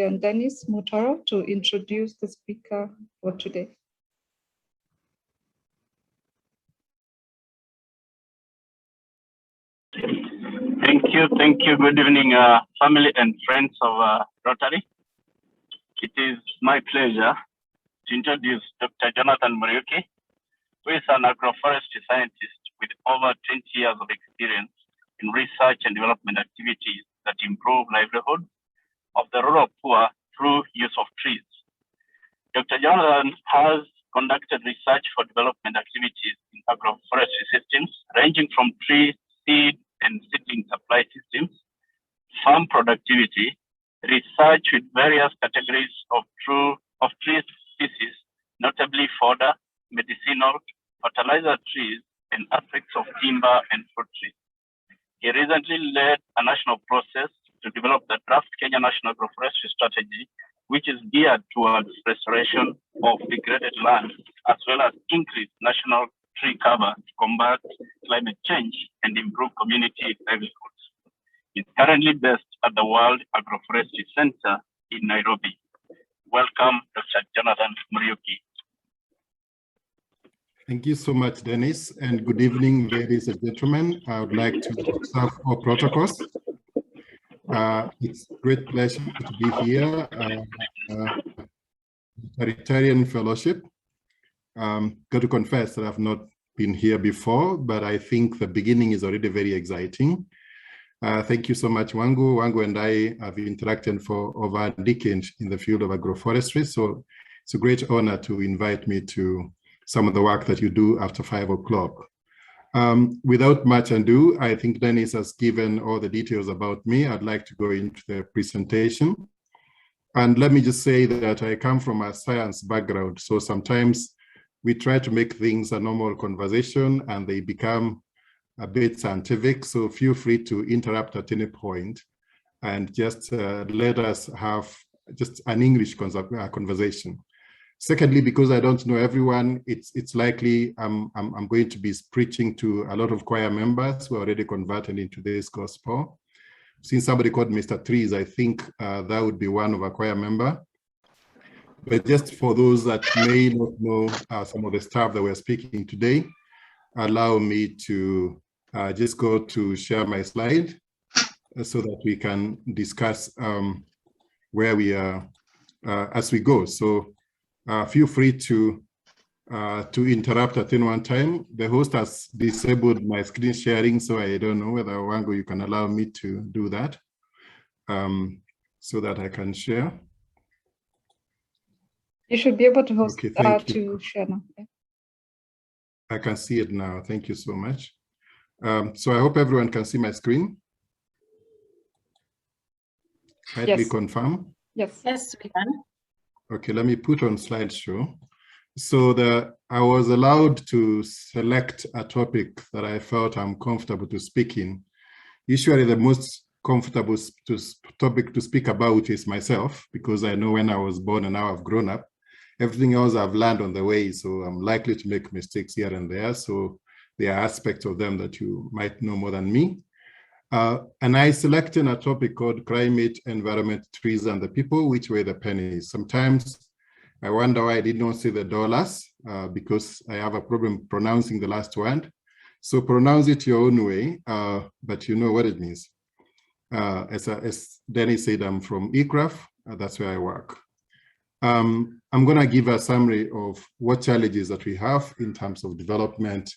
and Dennis Mutoro to introduce the speaker for today. Thank you. Good evening, family and friends of Rotary. It is my pleasure to introduce Dr. Jonathan Muriuki, who is an agroforestry scientist with over 20 years of experience in research and development activities that improve livelihood of the rural poor through use of trees. Dr. Jonathan has conducted research for development activities in agroforestry systems, ranging from tree, seed, and seedling supply systems, farm productivity, research with various categories of tree species, notably fodder, medicinal, fertilizer trees, and aspects of timber and fruit trees. He recently led a national process to develop the draft Kenya National Agroforestry Strategy, which is geared towards restoration of degraded land, as well as increase national tree cover to combat climate change and improve community livelihoods. He's currently based at the World Agroforestry Center in Nairobi. Welcome, Dr. Jonathan Muriuki. Thank you so much, Dennis, and good evening, ladies and gentlemen. I would like to observe all protocols. It's a great pleasure to be here. Humanitarian Fellowship. Got to confess that I've not been here before, but I think the beginning is already very exciting. Thank you so much, Wangu. Wangu and I have interacted for over a decade in the field of agroforestry, so it's a great honor to invite me to some of the work that you do after 5 o'clock. Without much ado, I think Dennis has given all the details about me. I'd like to go into the presentation. And let me just say that I come from a science background, so sometimes we try to make things a normal conversation and they become a bit scientific, so feel free to interrupt at any point and just let us have just an English conversation. Secondly, because I don't know everyone, it's likely I'm going to be preaching to a lot of choir members who are already converted into this gospel. Since somebody called Mr. Trees, I think that would be one of a choir member. But just for those that may not know some of the stuff that we're speaking today, allow me to just go to share my slide so that we can discuss where we are as we go. So feel free to interrupt at any one time. The host has disabled my screen sharing, so I don't know whether, Wango, you can allow me to do that so that I can share. You should be able to host Okay, to share now. Okay. I can see it now. Thank you so much. So I hope everyone can see my screen. Kindly confirm. Yes. Yes, we can. Okay, let me put on slideshow. So I was allowed to select a topic that I felt I'm comfortable to speak in. Usually the most comfortable topic to speak about is myself, because I know when I was born and now I've grown up. Everything else I've learned on the way, so I'm likely to make mistakes here and there. So there are aspects of them that you might know more than me. And I selected a topic called Climate, Environment, Trees, and the People, which were the pennies. Sometimes I wonder why I did not say the dollars, because I have a problem pronouncing the last word. So pronounce it your own way, but you know what it means. As Dennis said, I'm from ICRAF, that's where I work. I'm going to give a summary of what challenges that we have in terms of development.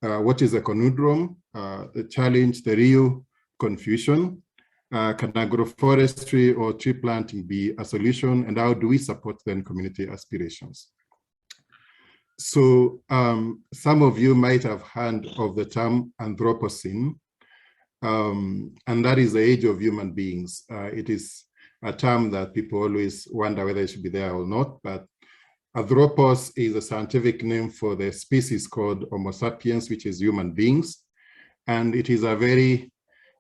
What is a conundrum, the challenge, the real confusion? Can agroforestry or tree planting be a solution? And how do we support then community aspirations? So some of you might have heard of the term Anthropocene, and that is the age of human beings. It is a term that people always wonder whether it should be there or not, but Anthropos is a scientific name for the species called Homo sapiens, which is human beings. And it is a very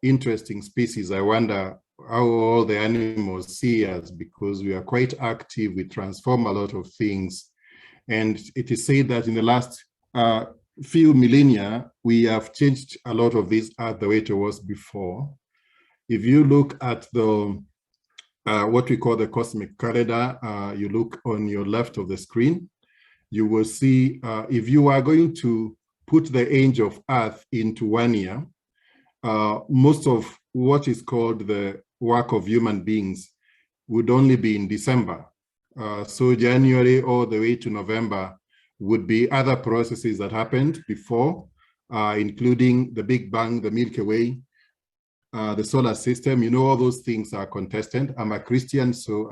interesting species. I wonder how all the animals see us, because we are quite active, we transform a lot of things. And it is said that in the last few millennia, we have changed a lot of this earth the way it was before. If you look at the what we call the cosmic calendar. You look on your left of the screen, you will see if you are going to put the age of Earth into 1 year, most of what is called the work of human beings would only be in December. So January all the way to November would be other processes that happened before, including the Big Bang, the Milky Way, the solar system. You know, all those things are contested. I'm a Christian, so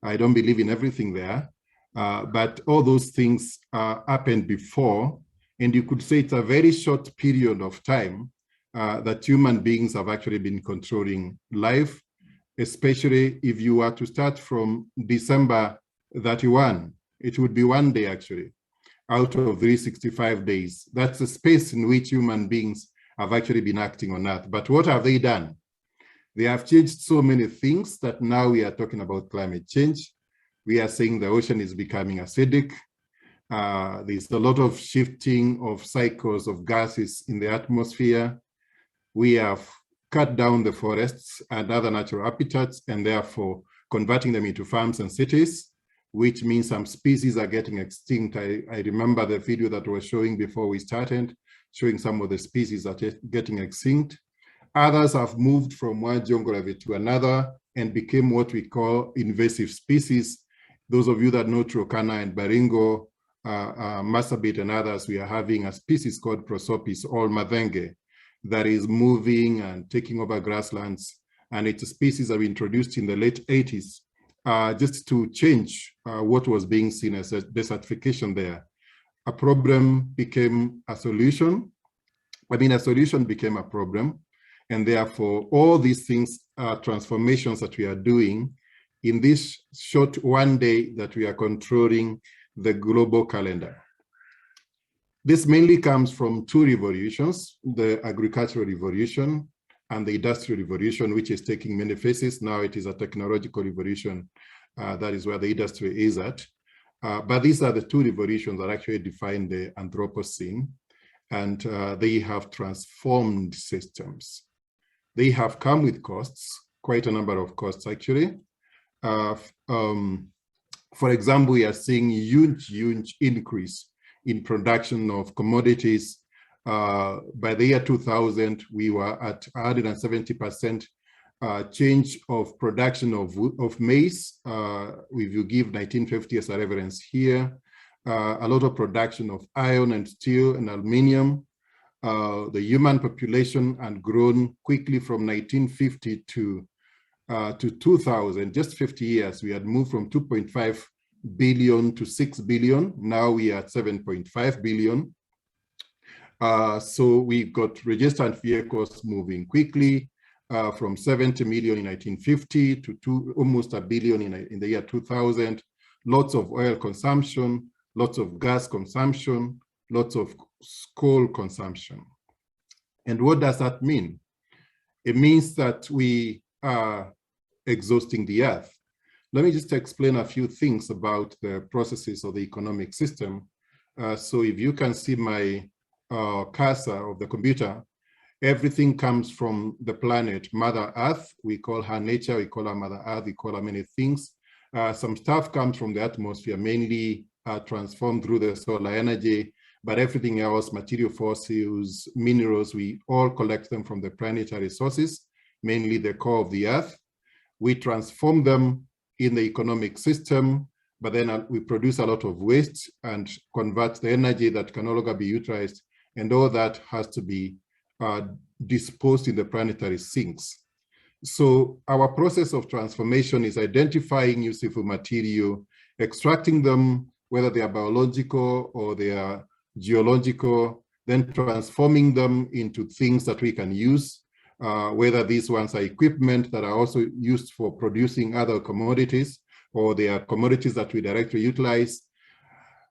I don't believe in everything there. But all those things happened before, and you could say it's a very short period of time that human beings have actually been controlling life, especially if you were to start from December 31, it would be 1 day actually, out of 365 days. That's the space in which human beings have actually been acting on Earth. But what have they done? They have changed so many things that now we are talking about climate change. We are saying the ocean is becoming acidic. There's a lot of shifting of cycles of gases in the atmosphere. We have cut down the forests and other natural habitats, and therefore converting them into farms and cities, which means some species are getting extinct. I remember the video that was showing before we started, showing some of the species that are getting extinct. Others have moved from one geography to another and became what we call invasive species. Those of you that know Turkana and Baringo, Marsabit and others, we are having a species called Prosopis or Madenge that is moving and taking over grasslands. And it's a species that we introduced in the late 80s just to change what was being seen as a desertification there. A problem became a solution. I mean, a solution became a problem. And therefore, all these things are transformations that we are doing in this short 1 day that we are controlling the global calendar. This mainly comes from two revolutions, the agricultural revolution and the industrial revolution, which is taking many faces. Now it is a technological revolution. That is where the industry is at. But these are the two revolutions that actually define the Anthropocene, and they have transformed systems. They have come with costs, quite a number of costs actually. For example, we are seeing huge increase in production of commodities. By the year 2000, we were at 170% change of production of maize. If you give 1950 as a reference here, a lot of production of iron and steel and aluminum. The human population had grown quickly from 1950 to 2000, just 50 years. We had moved from 2.5 billion to 6 billion. Now we are at 7.5 billion. So we've got registered vehicles moving quickly from 70 million in 1950 to almost a billion in the year 2000. Lots of oil consumption, lots of gas consumption, lots of coal consumption. And what does that mean? It means that we are exhausting the earth. Let me just explain a few things about the processes of the economic system. So if you can see my cursor of the computer, everything comes from the planet Mother Earth. We call her nature, we call her Mother Earth, we call her many things. Some stuff comes from the atmosphere, mainly transformed through the solar energy, but everything else, material fossils, minerals, we all collect them from the planetary sources, mainly the core of the earth. We transform them in the economic system, but then we produce a lot of waste and convert the energy that can no longer be utilized, and all that has to be disposed in the planetary sinks. So our process of transformation is identifying useful material, extracting them, whether they are biological or they are geological, then transforming them into things that we can use, whether these ones are equipment that are also used for producing other commodities, or they are commodities that we directly utilize.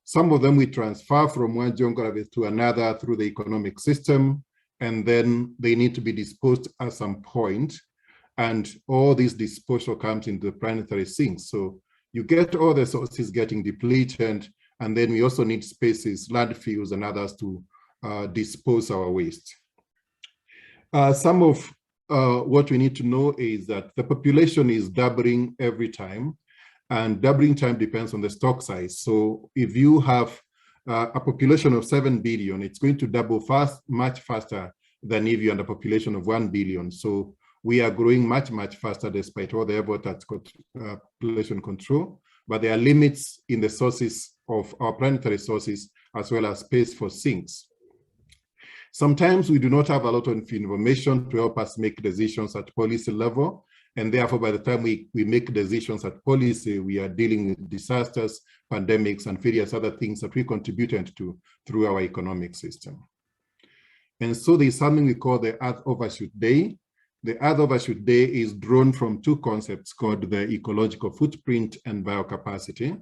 Some of them we transfer from one geography to another through the economic system, and then they need to be disposed at some point. And all this disposal comes into the planetary sinks. So you get all the sources getting depleted, and then we also need spaces, landfills and others to dispose our waste. Some of what we need to know is that the population is doubling every time, and doubling time depends on the stock size. So if you have a population of 7 billion, it's going to double much faster than if you're in a population of 1 billion. So we are growing much, much faster despite all the effort at population control, but there are limits in the sources of our planetary sources as well as space for sinks. Sometimes we do not have a lot of information to help us make decisions at policy level. And therefore, by the time we make decisions at policy, we are dealing with disasters, pandemics, and various other things that we contributed to through our economic system. And so there's something we call the Earth Overshoot Day. The Earth Overshoot Day is drawn from two concepts called the ecological footprint and biocapacity.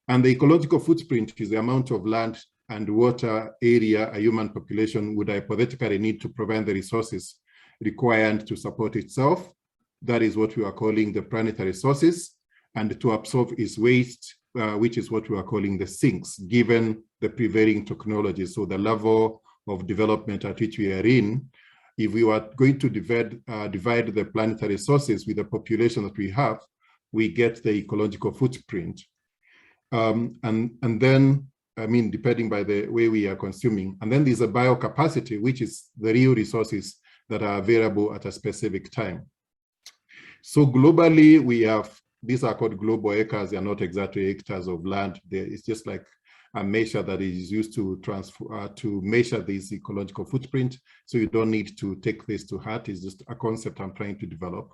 And the ecological footprint is the amount of land and water area a human population would hypothetically need to provide the resources required to support itself. That is what we are calling the planetary sources, and to absorb its waste, which is what we are calling the sinks, given the prevailing technology. So the level of development at which we are in, if we were going to divide the planetary sources with the population that we have, we get the ecological footprint. And then, I mean, depending by the way we are consuming. And then there's a biocapacity, which is the real resources that are available at a specific time. So globally, we have, these are called global acres. They are not exactly hectares of land. It's just like a measure that is used to measure this ecological footprint. So you don't need to take this to heart. It's just a concept I'm trying to develop.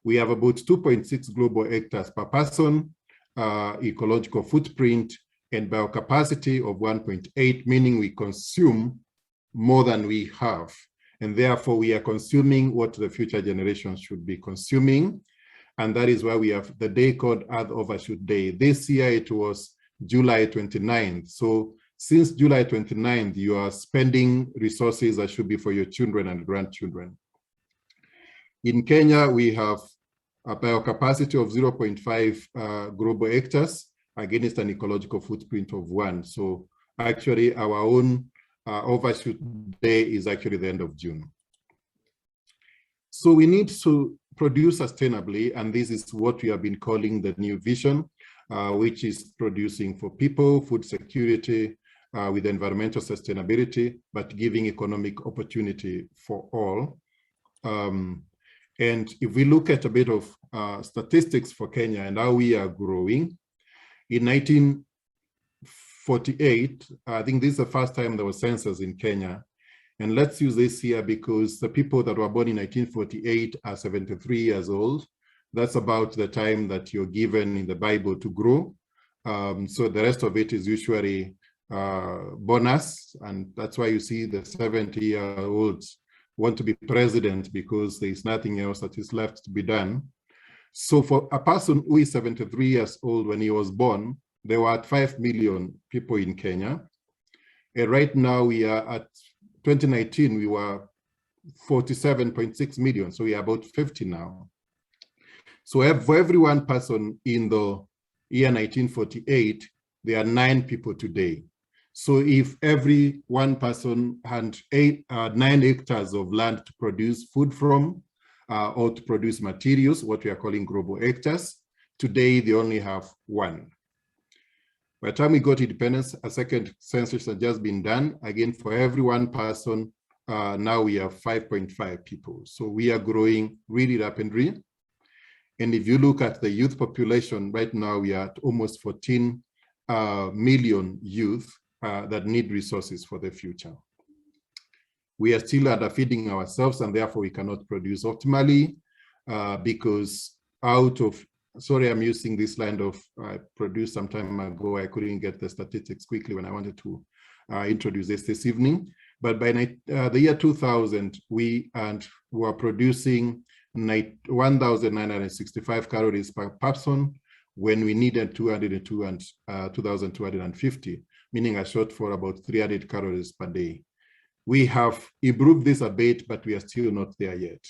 We have about 2.6 global hectares per person, ecological footprint, and biocapacity of 1.8, meaning we consume more than we have. And therefore, we are consuming what the future generations should be consuming. And that is why we have the day called Earth Overshoot Day. This year, it was July 29th. So since July 29th, you are spending resources that should be for your children and grandchildren. In Kenya, we have a biocapacity of 0.5 global hectares against an ecological footprint of 1. So actually, our own overshoot day is actually the end of June. So we need to produce sustainably, and this is what we have been calling the new vision, which is producing for people, food security, with environmental sustainability, but giving economic opportunity for all. And if we look at a bit of statistics for Kenya and how we are growing, in 1948, I think this is the first time there was census in Kenya. And let's use this here because the people that were born in 1948 are 73 years old. That's about the time that you're given in the Bible to grow. So the rest of it is usually bonus. And that's why you see the 70-year-olds want to be president because there's nothing else that is left to be done. So for a person who is 73 years old when he was born, there were 5 million people in Kenya. And right now we are at 2019, we were 47.6 million. So we are about 50 now. So for every one person in the year 1948, there are 9 people today. So if every one person had 9 hectares of land to produce food from, or to produce materials, what we are calling global hectares, today they only have 1. By the time we got independence, a second census has just been done. Again, for every one person, now we have 5.5 people. So we are growing really rapidly. And if you look at the youth population, right now we are at almost 14 million youth that need resources for the future. We are still underfeeding ourselves, and therefore we cannot produce optimally because out of, sorry, I'm using this line of produced some time ago. I couldn't get the statistics quickly when I wanted to introduce this evening. But by the year 2000, we were producing 1,965 calories per person when we needed 202 and 2,250, meaning a shortfall about 300 calories per day. We have improved this a bit, but we are still not there yet.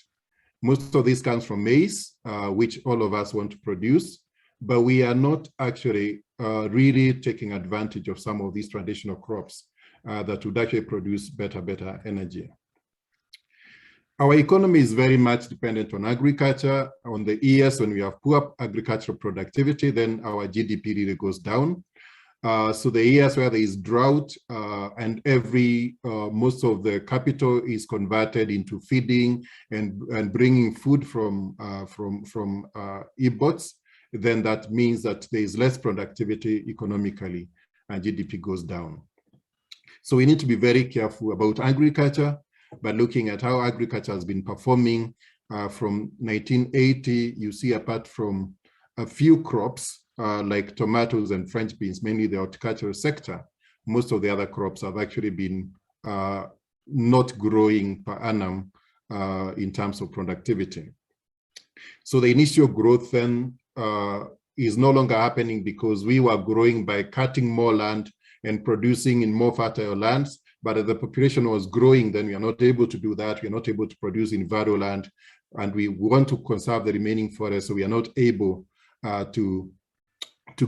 Most of this comes from maize, which all of us want to produce, but we are not actually really taking advantage of some of these traditional crops that would actually produce better energy. Our economy is very much dependent on agriculture. On the years when we have poor agricultural productivity, then our GDP really goes down. So the years where there is drought and most of the capital is converted into feeding and bringing food from imports, then that means that there is less productivity economically and GDP goes down. So we need to be very careful about agriculture by looking at how agriculture has been performing from 1980. You see, apart from a few crops like tomatoes and French beans, mainly the horticultural sector, most of the other crops have actually been not growing per annum in terms of productivity. So the initial growth then is no longer happening because we were growing by cutting more land and producing in more fertile lands. But as the population was growing, then we are not able to do that. We are not able to produce in fallow land, and we want to conserve the remaining forest. So we are not able to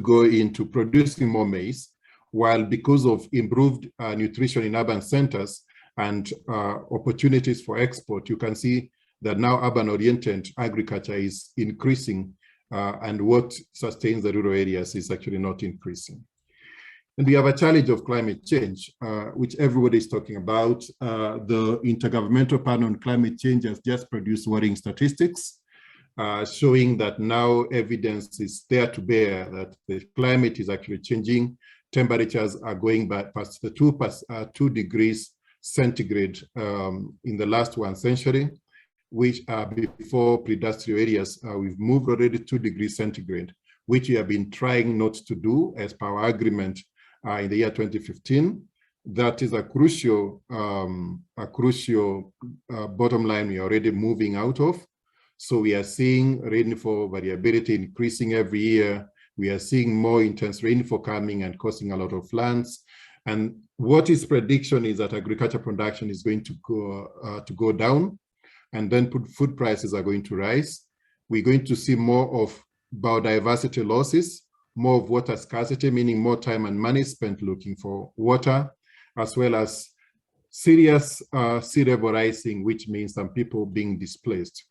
go into producing more maize, while because of improved nutrition in urban centers and opportunities for export, you can see that now urban-oriented agriculture is increasing, and what sustains the rural areas is actually not increasing. And we have a challenge of climate change, which everybody is talking about. The Intergovernmental Panel on Climate Change has just produced worrying statistics, showing that now evidence is there to bear that the climate is actually changing. Temperatures are going back past the 2 degrees centigrade in the last 1 century, which before pre-industrial areas, we've moved already 2 degrees centigrade, which we have been trying not to do as per our agreement in the year 2015. That is a crucial bottom line we are already moving out of. So we are seeing rainfall variability increasing every year. We are seeing more intense rainfall coming and causing a lot of floods. And what is prediction is that agriculture production is going to go down, and then food prices are going to rise. We're going to see more of biodiversity losses, more of water scarcity, meaning more time and money spent looking for water, as well as serious sea level rising, which means some people being displaced.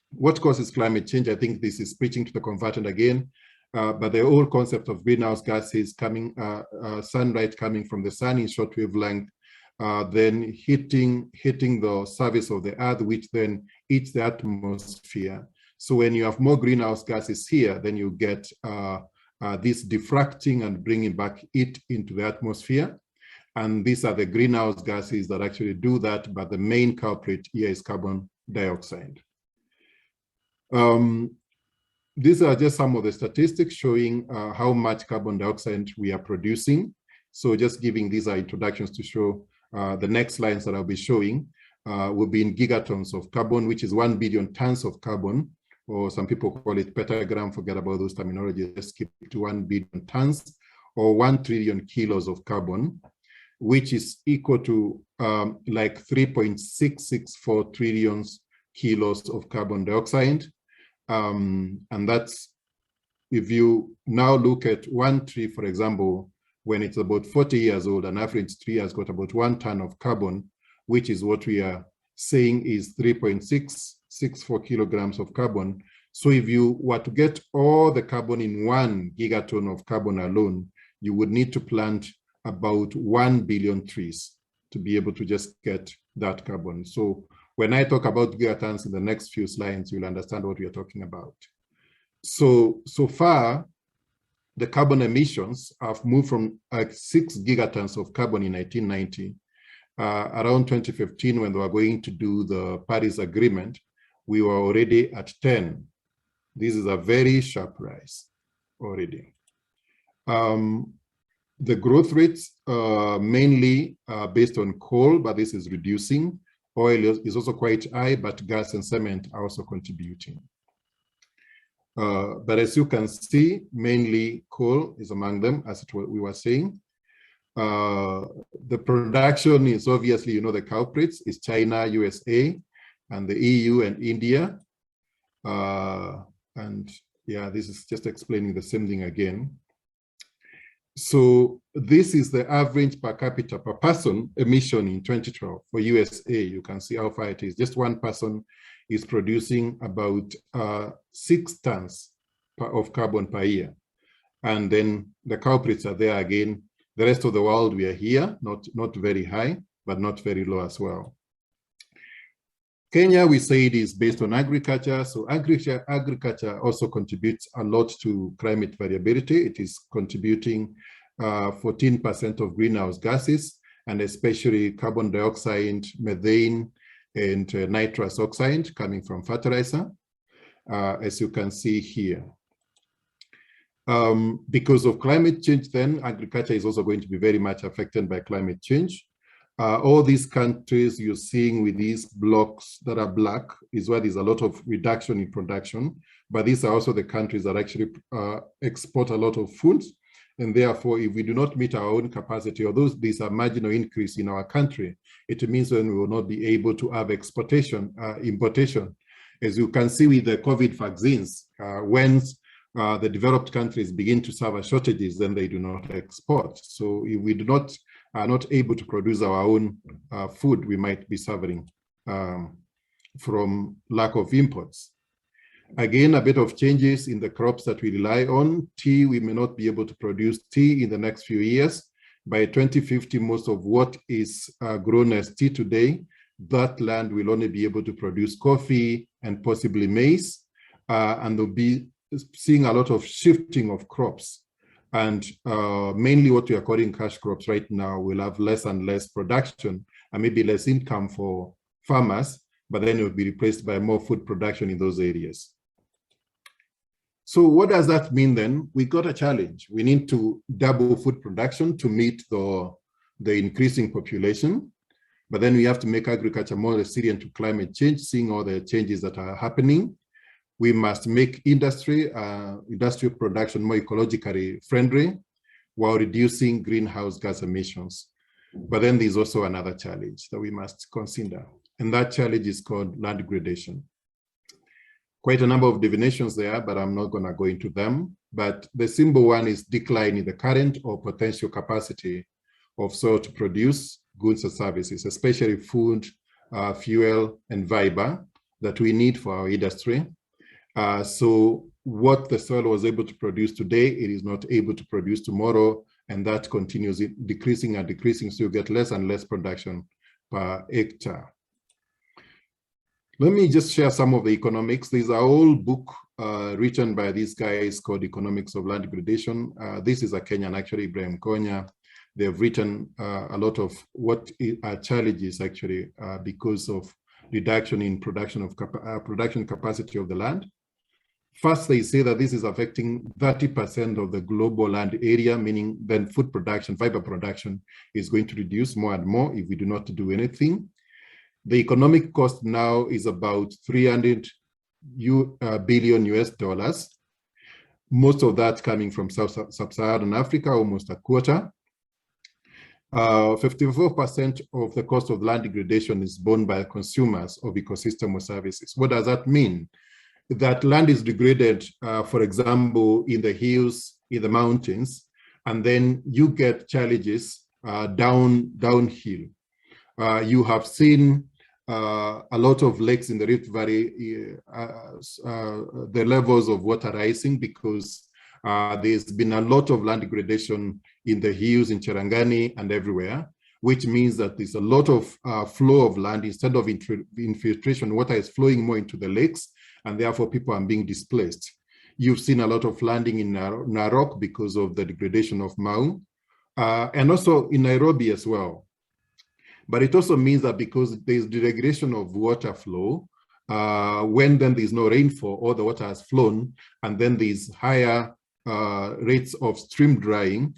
What causes climate change? I think this is preaching to the converted again, but the whole concept of greenhouse gases coming, sunlight coming from the sun in short wavelength, then hitting the surface of the earth, which then hits the atmosphere. So when you have more greenhouse gases here, then you get this diffracting and bringing back heat into the atmosphere. And these are the greenhouse gases that actually do that, but the main culprit here is carbon dioxide. These are just some of the statistics showing how much carbon dioxide we are producing. So just giving these are introductions to show the next lines that I'll be showing will be in gigatons of carbon, which is 1 billion tons of carbon, or some people call it petagram, forget about those terminologies, just keep it to 1 billion tons, or 1 trillion kilos of carbon, which is equal to like 3.664 trillion kilos of carbon dioxide. And that's, if you now look at one tree, for example, when it's about 40 years old, an average tree has got about 1 ton of carbon, which is what we are saying is 3.664 kilograms of carbon. So if you were to get all the carbon in 1 gigaton of carbon alone, you would need to plant about 1 billion trees to be able to just get that carbon. So when I talk about gigatons in the next few slides, you'll understand what we are talking about. So far, the carbon emissions have moved from 6 gigatons of carbon in 1990. Around 2015, when they were going to do the Paris Agreement, we were already at 10. This is a very sharp rise already. The growth rates mainly based on coal, but this is reducing. Oil is also quite high, but gas and cement are also contributing. But as you can see, mainly coal is among them, as we were saying. The production is obviously, you know, the culprits is China, USA, and the EU and India. And yeah, this is just explaining the same thing again. So this is the average per capita per person emission in 2012 for USA. You can see how far it is. Just one person is producing about 6 tons of carbon per year. And then the culprits are there again. The rest of the world, we are here, not very high, but not very low as well. Kenya, we say it is based on agriculture. So agriculture also contributes a lot to climate variability. It is contributing 14% of greenhouse gases, and especially carbon dioxide, methane, and nitrous oxide coming from fertilizer, as you can see here. Because of climate change, then agriculture is also going to be very much affected by climate change. All these countries you're seeing with these blocks that are black is where there's a lot of reduction in production, but these are also the countries that actually export a lot of food. And therefore, if we do not meet our own capacity, although there's a marginal increase in our country, it means then we will not be able to have importation. As you can see with the COVID vaccines, when the developed countries begin to suffer shortages, then they do not export. So if we are not able to produce our own food, we might be suffering from lack of imports. Again, a bit of changes in the crops that we rely on. Tea, we may not be able to produce tea in the next few years. By 2050, most of what is grown as tea today, that land will only be able to produce coffee and possibly maize, and there'll be seeing a lot of shifting of crops. And mainly what we are calling cash crops right now will have less and less production and maybe less income for farmers, but then it will be replaced by more food production in those areas. So what does that mean then? We got a challenge. We need to double food production to meet the increasing population, but then we have to make agriculture more resilient to climate change, seeing all the changes that are happening. We must make industrial production more ecologically friendly while reducing greenhouse gas emissions. But then there's also another challenge that we must consider, and that challenge is called land degradation. Quite a number of definitions there, but I'm not going to go into them. But the simple one is decline in the current or potential capacity of soil to produce goods and services, especially food, fuel, and fiber that we need for our industry. So what the soil was able to produce today, it is not able to produce tomorrow, and that continues decreasing and decreasing, so you get less and less production per hectare. Let me just share some of the economics. There's a whole book written by these guys called Economics of Land Degradation. This is a Kenyan, actually, Ibrahim Konya. They've written a lot of what are challenges actually because of reduction in production capacity of the land. First, they say that this is affecting 30% of the global land area, meaning then food production, fiber production is going to reduce more and more if we do not do anything. The economic cost now is about $300 billion US. Most of that coming from sub-Saharan Africa, almost a quarter. 54% of the cost of land degradation is borne by consumers of ecosystem or services. What does that mean? That land is degraded, for example, in the hills, in the mountains, and then you get challenges downhill. You have seen a lot of lakes in the Rift Valley, the levels of water rising because there's been a lot of land degradation in the hills in Cherangani and everywhere, which means that there's a lot of flow of land. Instead of infiltration, water is flowing more into the lakes, and therefore people are being displaced. You've seen a lot of flooding in Narok because of the degradation of Mau, and also in Nairobi as well. But it also means that because there's deregulation of water flow, when then there's no rainfall, all the water has flown, and then there's higher rates of stream drying.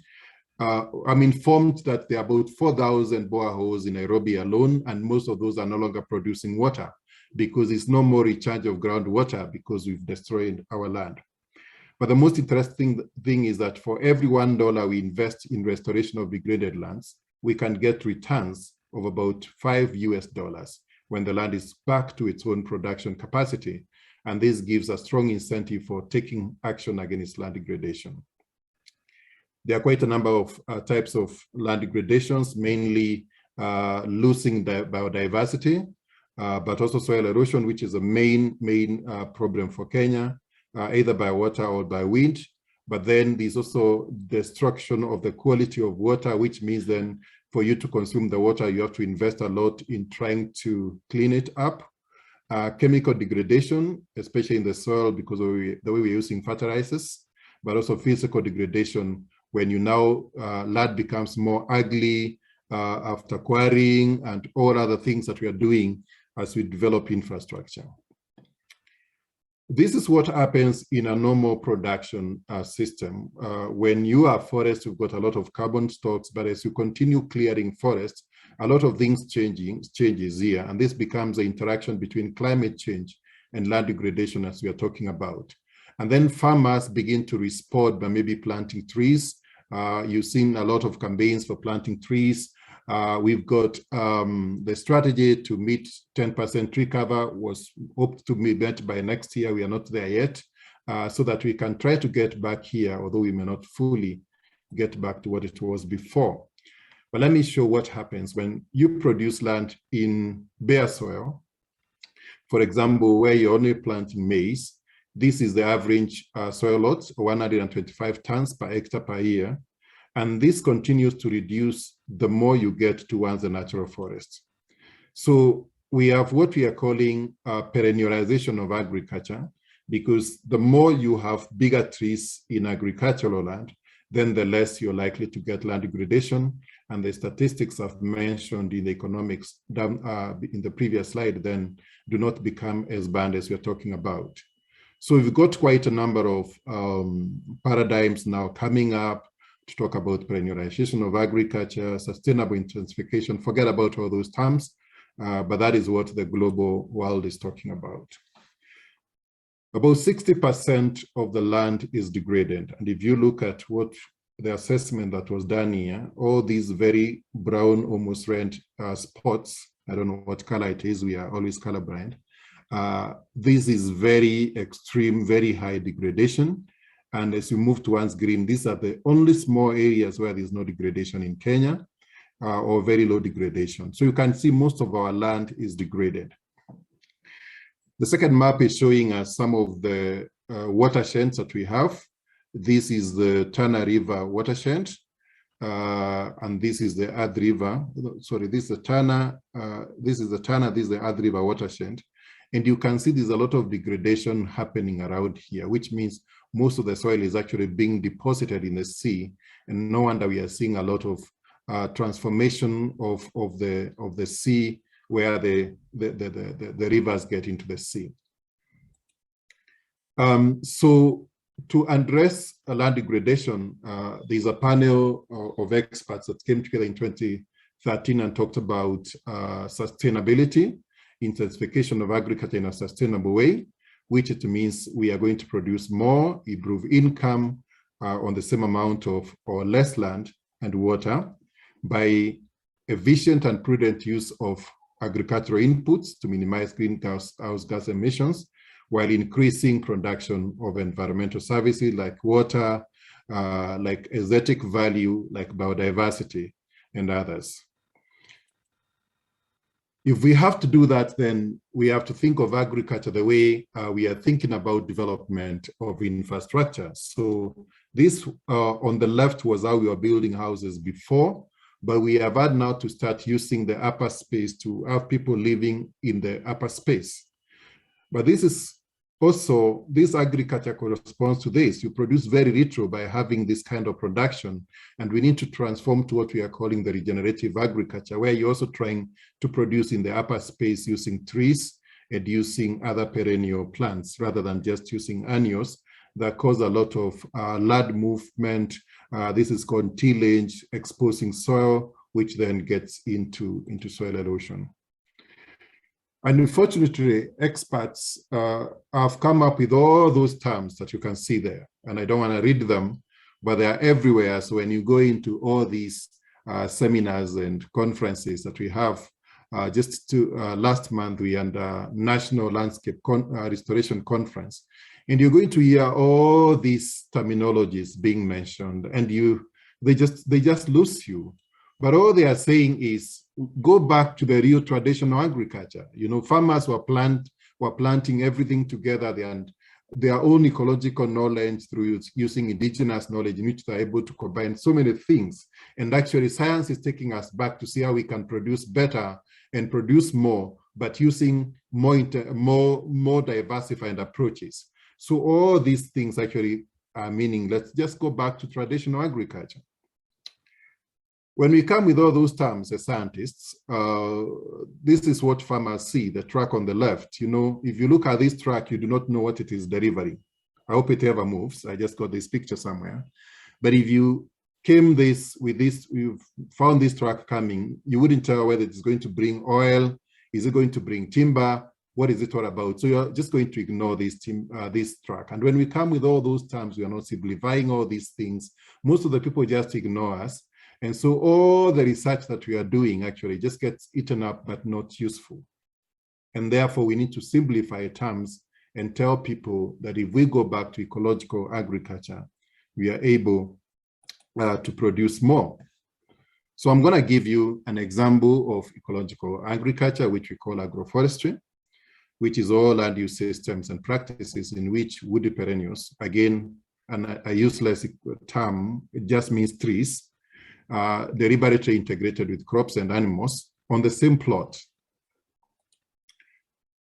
I'm informed that there are about 4,000 boreholes in Nairobi alone, and most of those are no longer producing water because it's no more recharge of groundwater because we've destroyed our land. But the most interesting thing is that for every $1 we invest in restoration of degraded lands, we can get returns of about $5 US when the land is back to its own production capacity. And this gives a strong incentive for taking action against land degradation. There are quite a number of types of land degradations, mainly losing the biodiversity, but also soil erosion, which is a main problem for Kenya, either by water or by wind. But then there's also destruction of the quality of water, which means then for you to consume the water, you have to invest a lot in trying to clean it up. Chemical degradation, especially in the soil because of the way we're using fertilizers, but also physical degradation when you now, land becomes more ugly after quarrying and all other things that we are doing as we develop infrastructure. This is what happens in a normal production system. When you have forests, you've got a lot of carbon stocks, but as you continue clearing forests, a lot of things changes here, and this becomes the interaction between climate change and land degradation as we are talking about. And then farmers begin to respond by maybe planting trees. You've seen a lot of campaigns for planting trees. We've got the strategy to meet 10% tree cover was hoped to be met by next year. We are not there yet, so that we can try to get back here, although we may not fully get back to what it was before. But let me show what happens when you produce land in bare soil. For example, where you're only planting maize, this is the average soil lots, 125 tons per hectare per year. And this continues to reduce the more you get towards the natural forest. So we have what we are calling perennialization of agriculture, because the more you have bigger trees in agricultural land, then the less you're likely to get land degradation. And the statistics I've mentioned in the economics in the previous slide then do not become as bad as we're talking about. So we've got quite a number of paradigms now coming up to talk about perennialization of agriculture, sustainable intensification, forget about all those terms, but that is what the global world is talking about. About 60% of the land is degraded. And if you look at what the assessment that was done here, all these very brown, almost red spots, I don't know what color it is, we are always colorblind. This is very extreme, very high degradation. And as you move towards green, these are the only small areas where there's no degradation in Kenya, or very low degradation. So you can see most of our land is degraded. The second map is showing us some of the watersheds that we have. This is the Tana River watershed, and this is the Athi River. Sorry, this is the Tana, this is the Athi River watershed. And you can see there's a lot of degradation happening around here, which means most of the soil is actually being deposited in the sea. And no wonder we are seeing a lot of transformation of the sea, where the rivers get into the sea. So to address land degradation, there's a panel of experts that came together in 2013 and talked about sustainability, intensification of agriculture in a sustainable way, which it means we are going to produce more, improve income on the same amount of or less land and water by efficient and prudent use of agricultural inputs to minimize greenhouse gas emissions, while increasing production of environmental services like water, like aesthetic value, like biodiversity and others. If we have to do that, then we have to think of agriculture the way we are thinking about development of infrastructure. So this on the left was how we were building houses before, but we have had now to start using the upper space to have people living in the upper space. But this is also, this agriculture corresponds to this. You produce very little by having this kind of production. And we need to transform to what we are calling the regenerative agriculture, where you're also trying to produce in the upper space using trees and using other perennial plants, rather than just using annuals that cause a lot of land movement. This is called tillage, exposing soil, which then gets into soil erosion. And unfortunately, experts have come up with all those terms that you can see there. And I don't want to read them, but they are everywhere. So when you go into all these seminars and conferences that we have, just last month, we had a National Landscape Restoration Conference. And you're going to hear all these terminologies being mentioned. And you they just lose you. But all they are saying is go back to the real traditional agriculture. You know, farmers were planting everything together and their own ecological knowledge through using indigenous knowledge in which they're able to combine so many things. And actually science is taking us back to see how we can produce better and produce more, but using more diversified approaches. So all these things actually are meaning, let's just go back to traditional agriculture. When we come with all those terms as scientists, this is what farmers see, the truck on the left. You know, if you look at this truck, you do not know what it is delivering. I hope it ever moves. I just got this picture somewhere. But if you came you've found this truck coming, you wouldn't tell whether it's going to bring oil, is it going to bring timber, what is it all about? So you're just going to ignore this truck. And when we come with all those terms, we are not simplifying all these things. Most of the people just ignore us. And so all the research that we are doing actually just gets eaten up, but not useful. And therefore, we need to simplify terms and tell people that if we go back to ecological agriculture, we are able to produce more. So I'm going to give you an example of ecological agriculture, which we call agroforestry, which is all land use systems and practices in which woody perennials, again, a useless term, it just means trees, deliberately integrated with crops and animals on the same plot.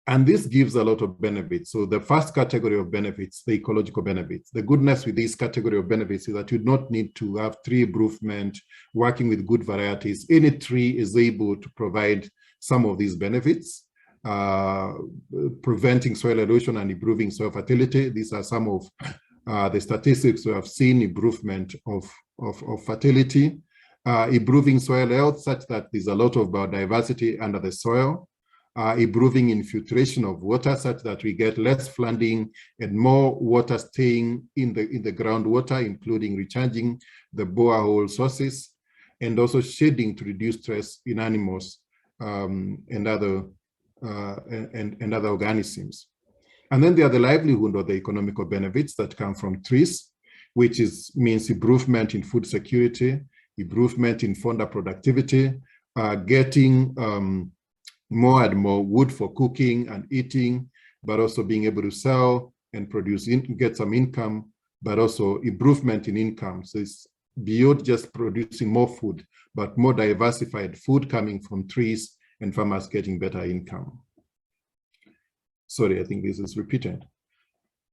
And this gives a lot of benefits. So the first category of benefits, the ecological benefits. The goodness with this category of benefits is that you don't need to have tree improvement, working with good varieties. Any tree is able to provide some of these benefits, preventing soil erosion and improving soil fertility. These are some of the statistics we have seen: improvement of fertility, improving soil health such that there's a lot of biodiversity under the soil, improving infiltration of water such that we get less flooding and more water staying in the groundwater, including recharging the borehole sources, and also shading to reduce stress in animals and other organisms. And then there are the livelihood or the economical benefits that come from trees, which means improvement in food security, improvement in founder productivity, getting more and more wood for cooking and eating, but also being able to sell and produce, get some income, but also improvement in income. So it's beyond just producing more food, but more diversified food coming from trees and farmers getting better income. Sorry, I think this is repeated.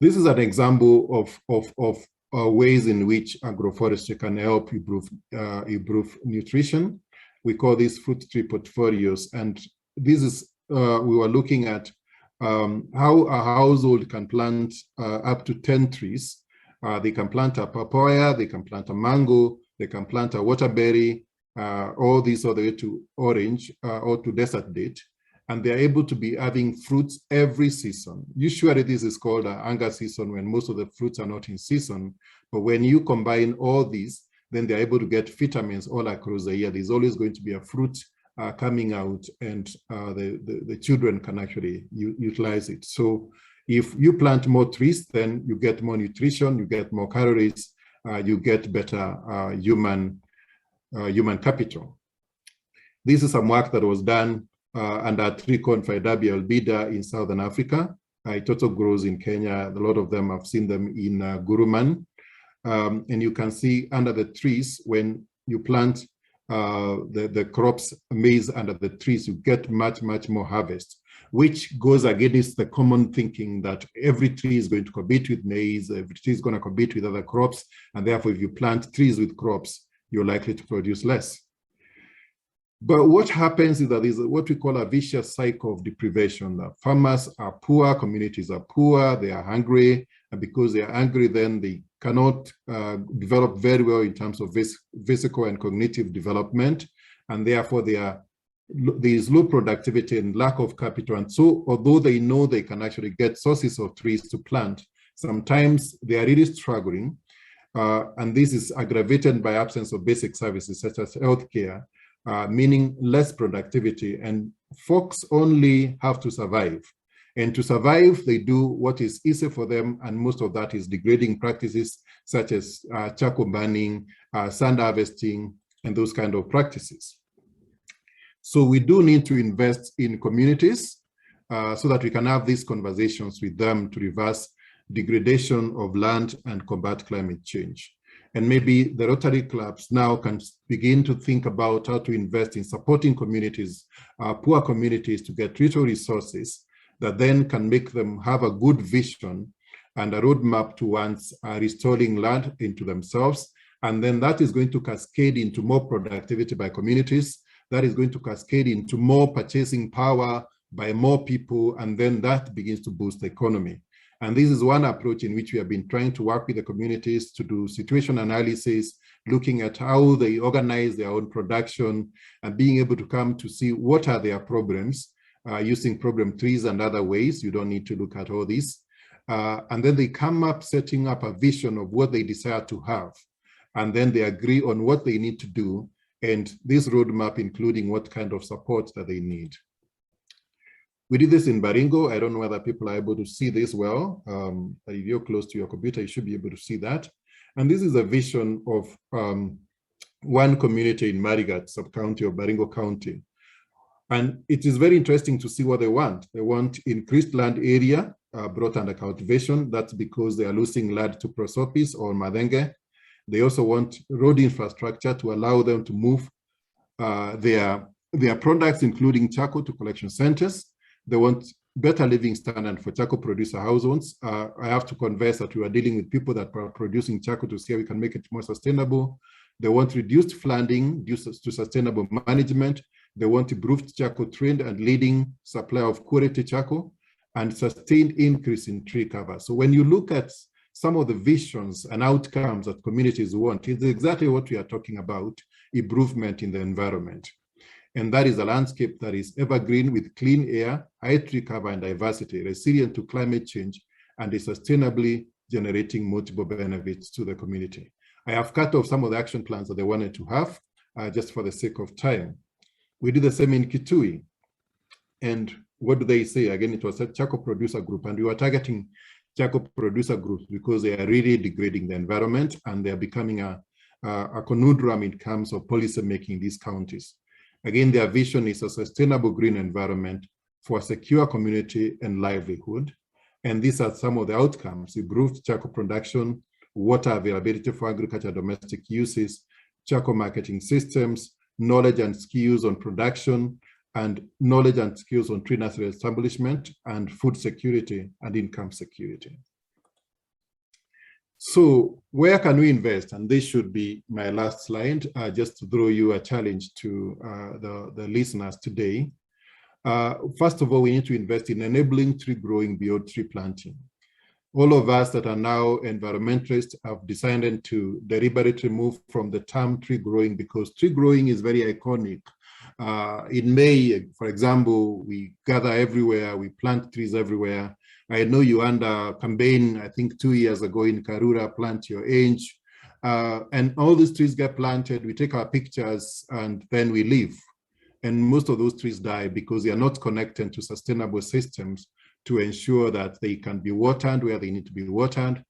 This is an example of ways in which agroforestry can help improve nutrition. We call these fruit tree portfolios, and this is we were looking at how a household can plant up to 10 trees. They can plant a papaya, they can plant a mango, they can plant a waterberry, all these all the way to orange or to desert date. And they're able to be having fruits every season. Usually this is called an hunger season when most of the fruits are not in season. But when you combine all these, then they're able to get vitamins all across the year. There's always going to be a fruit coming out, and the children can actually utilize it. So if you plant more trees, then you get more nutrition, you get more calories, you get better human capital. This is some work that was done under a tree called Fidabi albida in Southern Africa. It also grows in Kenya. A lot of them, I've seen them in Guruman. And you can see under the trees, when you plant the crops, maize under the trees, you get much more harvest, which goes against the common thinking that every tree is going to compete with maize, every tree is going to compete with other crops, and therefore if you plant trees with crops, you're likely to produce less. But what happens is that there's what we call a vicious cycle of deprivation. The farmers are poor, communities are poor, they are hungry, and because they are hungry, then they cannot develop very well in terms of physical and cognitive development, and therefore there is low productivity and lack of capital. And so although they know they can actually get sources of trees to plant, sometimes they are really struggling, and this is aggravated by absence of basic services such as healthcare, meaning less productivity, and folks only have to survive. And to survive, they do what is easy for them, and most of that is degrading practices such as charcoal burning, sand harvesting, and those kind of practices. So we do need to invest in communities so that we can have these conversations with them to reverse degradation of land and combat climate change. And maybe the Rotary clubs now can begin to think about how to invest in supporting communities, poor communities, to get little resources that then can make them have a good vision and a roadmap towards restoring land into themselves. And then that is going to cascade into more productivity by communities. That is going to cascade into more purchasing power by more people, and then that begins to boost the economy. And this is one approach in which we have been trying to work with the communities to do situation analysis, looking at how they organize their own production and being able to come to see what are their problems, using problem trees and other ways. You don't need to look at all this. And then they come up setting up a vision of what they desire to have. And then they agree on what they need to do, and this roadmap including what kind of support that they need. We did this in Baringo. I don't know whether people are able to see this well, but if you're close to your computer, you should be able to see that. And this is a vision of one community in Marigat sub-county of Baringo County. And it is very interesting to see what they want. They want increased land area brought under cultivation. That's because they are losing land to prosopis or madenge. They also want road infrastructure to allow them to move their products, including charcoal, to collection centers. They want better living standard for charcoal producer households. I have to confess that we are dealing with people that are producing charcoal to see how we can make it more sustainable. They want reduced flooding due to sustainable management. They want improved charcoal trend and leading supply of quality charcoal, and sustained increase in tree cover. So when you look at some of the visions and outcomes that communities want, it's exactly what we are talking about: improvement in the environment. And that is a landscape that is evergreen with clean air, high tree cover and diversity, resilient to climate change, and is sustainably generating multiple benefits to the community. I have cut off some of the action plans that they wanted to have just for the sake of time. We did the same in Kitui. And what do they say? Again, it was a charcoal producer group, and we were targeting charcoal producer groups because they are really degrading the environment, and they are becoming a conundrum in terms of policy making in these counties. Again, their vision is a sustainable green environment for a secure community and livelihood. And these are some of the outcomes: improved charcoal production, water availability for agriculture domestic uses, charcoal marketing systems, knowledge and skills on production, and knowledge and skills on tree nursery establishment, and food security and income security. So where can we invest? And this should be my last slide, just to throw you a challenge to the listeners today. First of all, we need to invest in enabling tree growing beyond tree planting. All of us that are now environmentalists have decided to deliberately move from the term tree growing, because tree growing is very iconic. In May, for example, we gather everywhere, we plant trees everywhere. I know you under campaign, I think 2 years ago in Karura, Plant Your Age. And all these trees get planted, we take our pictures, and then we leave. And most of those trees die because they are not connected to sustainable systems to ensure that they can be watered where they need to be watered.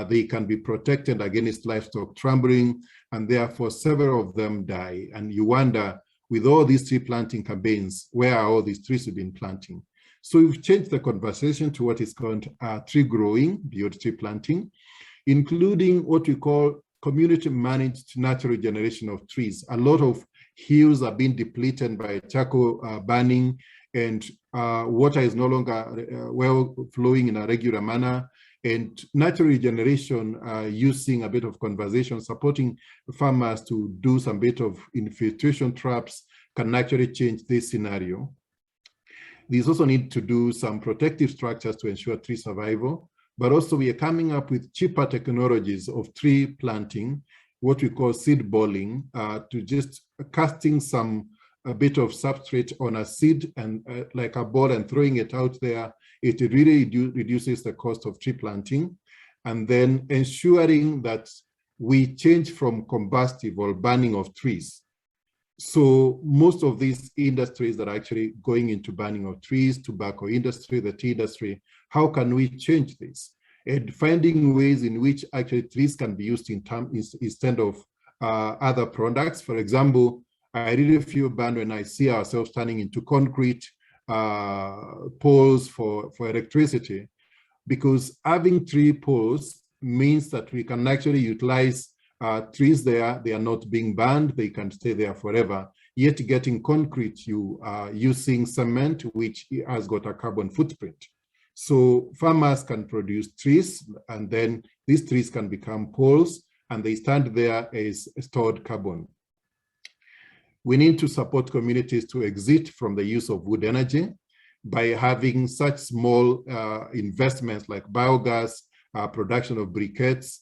They can be protected against livestock trampling, and therefore several of them die. And you wonder, with all these tree planting campaigns, where are all these trees we've been planting? So we've changed the conversation to what is called tree growing beyond tree planting, including what we call community managed natural generation of trees. A lot of hills are being depleted by charcoal burning, and water is no longer well flowing in a regular manner. And natural regeneration, using a bit of conservation, supporting farmers to do some bit of infiltration traps, can actually change this scenario. These also need to do some protective structures to ensure tree survival, but also we are coming up with cheaper technologies of tree planting, what we call seed balling, to just casting a bit of substrate on a seed and like a ball and throwing it out there. It really reduces the cost of tree planting, and then ensuring that we change from combustive or burning of trees So most of these industries that are actually going into banning of trees, tobacco industry, the tea industry, how can we change this? And finding ways in which actually trees can be used instead of other products. For example, I really feel bad when I see ourselves turning into concrete poles for electricity, because having tree poles means that we can actually utilize trees there. They are not being burned, they can stay there forever. Yet getting concrete, you are using cement, which has got a carbon footprint. So farmers can produce trees, and then these trees can become poles, and they stand there as stored carbon. We need to support communities to exit from the use of wood energy by having such small investments like biogas, production of briquettes,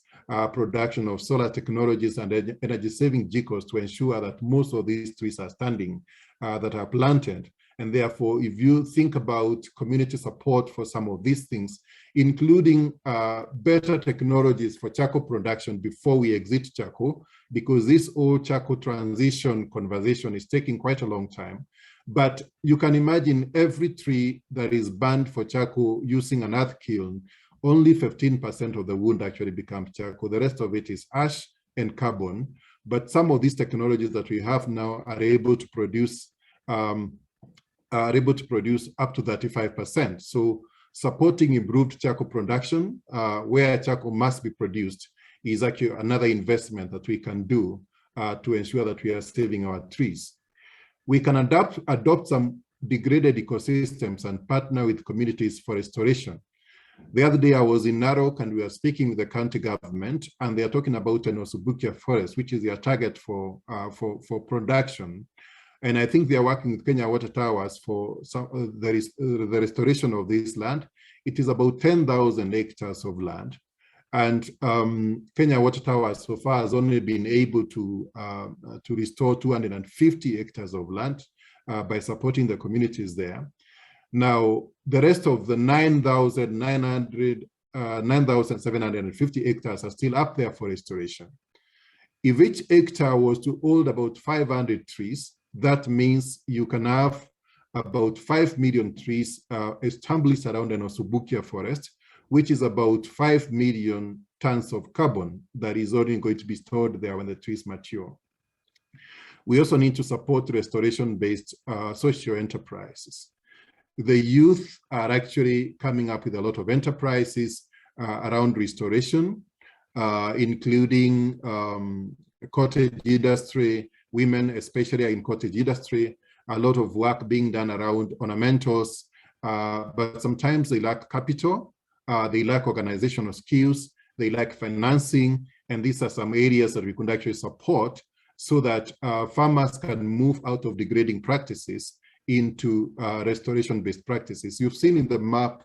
production of solar technologies and energy-saving vehicles to ensure that most of these trees are standing, that are planted. And therefore, if you think about community support for some of these things, including better technologies for charcoal production before we exit charcoal, because this whole charcoal transition conversation is taking quite a long time. But you can imagine every tree that is burned for charcoal using an earth kiln, only 15% of the wood actually becomes charcoal. The rest of it is ash and carbon. But some of these technologies that we have now are able to produce up to 35%. So supporting improved charcoal production where charcoal must be produced is actually another investment that we can do to ensure that we are saving our trees. We can adopt some degraded ecosystems and partner with communities for restoration. The other day I was in Narok and we were speaking with the county government, and they are talking about an Osubukia forest, which is their target for production. And I think they are working with Kenya Water Towers for the restoration of this land. It is about 10,000 hectares of land. And Kenya Water Towers so far has only been able to restore 250 hectares of land by supporting the communities there. Now, the rest of the 9,750 hectares are still up there for restoration. If each hectare was to hold about 500 trees, that means you can have about 5 million trees established around an Osubukia forest, which is about 5 million tons of carbon that is only going to be stored there when the trees mature. We also need to support restoration-based social enterprises. The youth are actually coming up with a lot of enterprises around restoration, including cottage industry, women especially in cottage industry, a lot of work being done around ornamentals, but sometimes they lack capital, they lack organizational skills, they lack financing, and these are some areas that we could actually support so that farmers can move out of degrading practices into restoration-based practices. You've seen in the map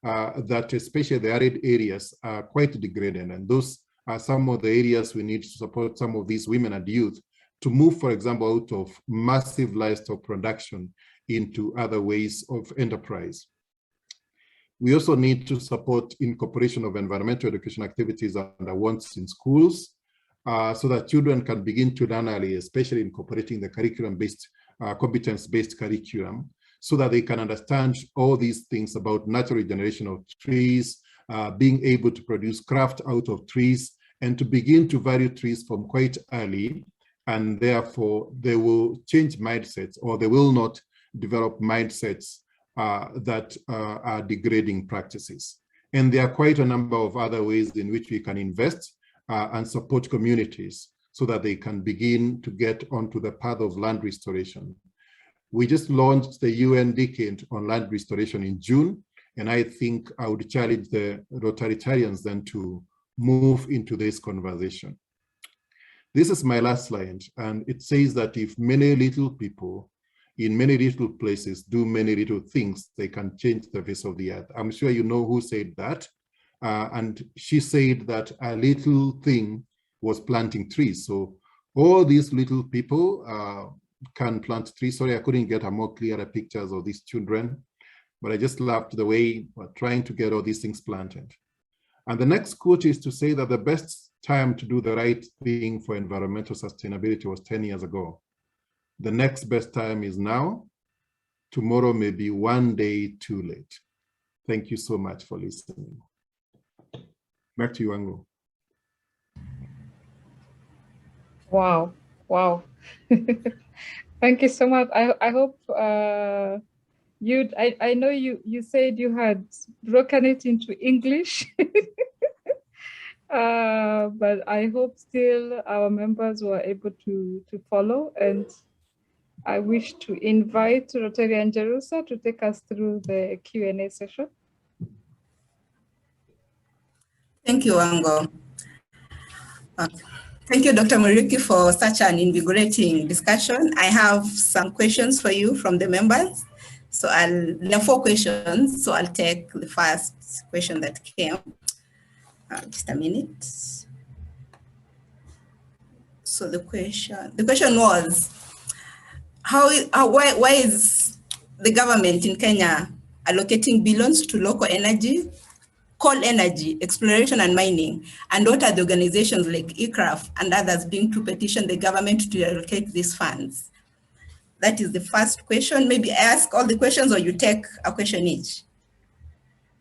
that especially the arid areas are quite degraded, and those are some of the areas we need to support some of these women and youth to move, for example, out of massive livestock production into other ways of enterprise. We also need to support incorporation of environmental education activities and awards in schools so that children can begin to learn early, especially incorporating the curriculum-based, competence-based curriculum, so that they can understand all these things about natural regeneration of trees, being able to produce craft out of trees, and to begin to value trees from quite early, and therefore they will change mindsets, or they will not develop mindsets that are degrading practices. And there are quite a number of other ways in which we can invest and support communities so that they can begin to get onto the path of land restoration. We just launched the UN Decade on Land Restoration in June, and I think I would challenge the Rotarians then to move into this conversation. This is my last slide, and it says that if many little people in many little places do many little things, they can change the face of the earth. I'm sure you know who said that. And she said that a little thing was planting trees. So all these little people can plant trees. Sorry, I couldn't get a more clearer pictures of these children, but I just loved the way we're trying to get all these things planted. And the next quote is to say that the best time to do the right thing for environmental sustainability was 10 years ago. The next best time is now. Tomorrow may be one day too late. Thank you so much for listening. Back to you, Wangu. Wow. Wow. Thank you so much. I hope I know you said you had broken it into English. But I hope still our members were able to follow, and I wish to invite Rotarian Jerusa to take us through the Q&A session. Thank you, Wango. Thank you, Dr. Muriuki, for such an invigorating discussion. I have some questions for you from the members. So there are 4 questions, so I'll take the first question that came. Just a minute. So the question was, why is the government in Kenya allocating billions to local energy, coal energy, exploration and mining? And what are the organizations like ICRAF and others doing to petition the government to allocate these funds? That is the first question. Maybe I ask all the questions or you take a question each.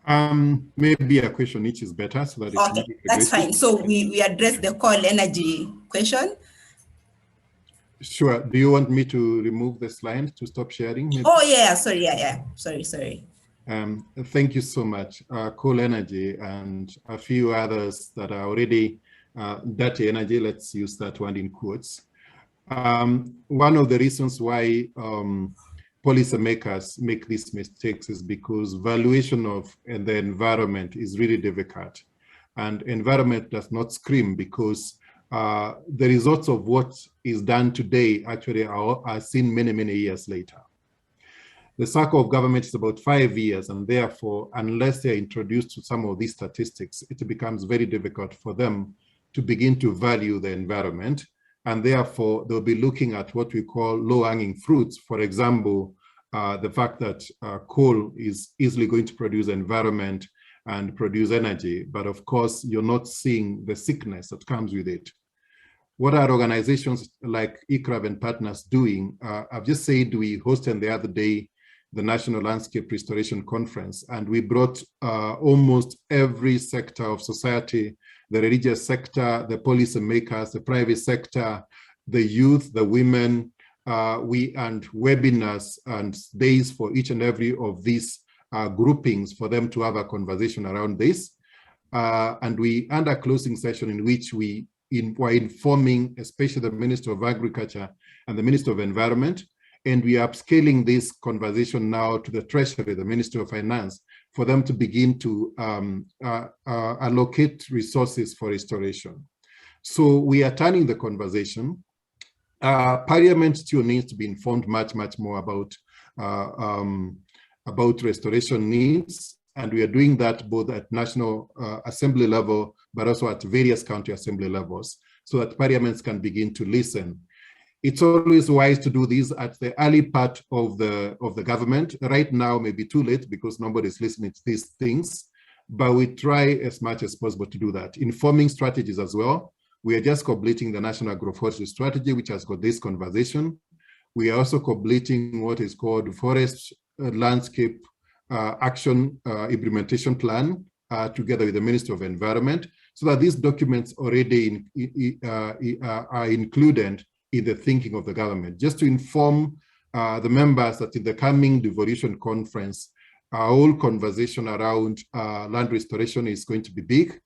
Maybe a question each is better so that Okay, that's fine. So we address the coal energy question. Sure. Do you want me to remove the slide to stop sharing? Maybe? Oh yeah, sorry, yeah. Sorry. Thank you so much. Coal energy and a few others that are already dirty energy, let's use that one in quotes. One of the reasons why policymakers make these mistakes is because valuation of the environment is really difficult. And environment does not scream because the results of what is done today actually are seen many, many years later. The cycle of government is about 5 years, and therefore, unless they're introduced to some of these statistics, it becomes very difficult for them to begin to value the environment. And therefore, they'll be looking at what we call low-hanging fruits. For example, the fact that coal is easily going to produce environment and produce energy. But of course, you're not seeing the sickness that comes with it. What are organizations like ICRAF and partners doing? I've just said we hosted the other day the National Landscape Restoration Conference, and we brought almost every sector of society, the religious sector, the policymakers, the private sector, the youth, the women, and webinars and days for each and every of these groupings for them to have a conversation around this. And we had a closing session in which we were informing, especially the Minister of Agriculture and the Minister of Environment, and we are upscaling this conversation now to the Treasury, the Minister of Finance, for them to begin to allocate resources for restoration. So we are turning the conversation. Parliament still needs to be informed much more about restoration needs, and we are doing that both at National Assembly level, but also at various county assembly levels, so that parliaments can begin to listen. It's always wise to do this at the early part of the government. Right now may be too late because nobody's listening to these things, but we try as much as possible to do that. Informing strategies as well. We are just completing the National Agroforestry Strategy, which has got this conversation. We are also completing what is called Forest Landscape Action Implementation Plan together with the Minister of Environment, so that these documents already are included in the thinking of the government. Just to inform the members that in the coming devolution conference, our whole conversation around land restoration is going to be big,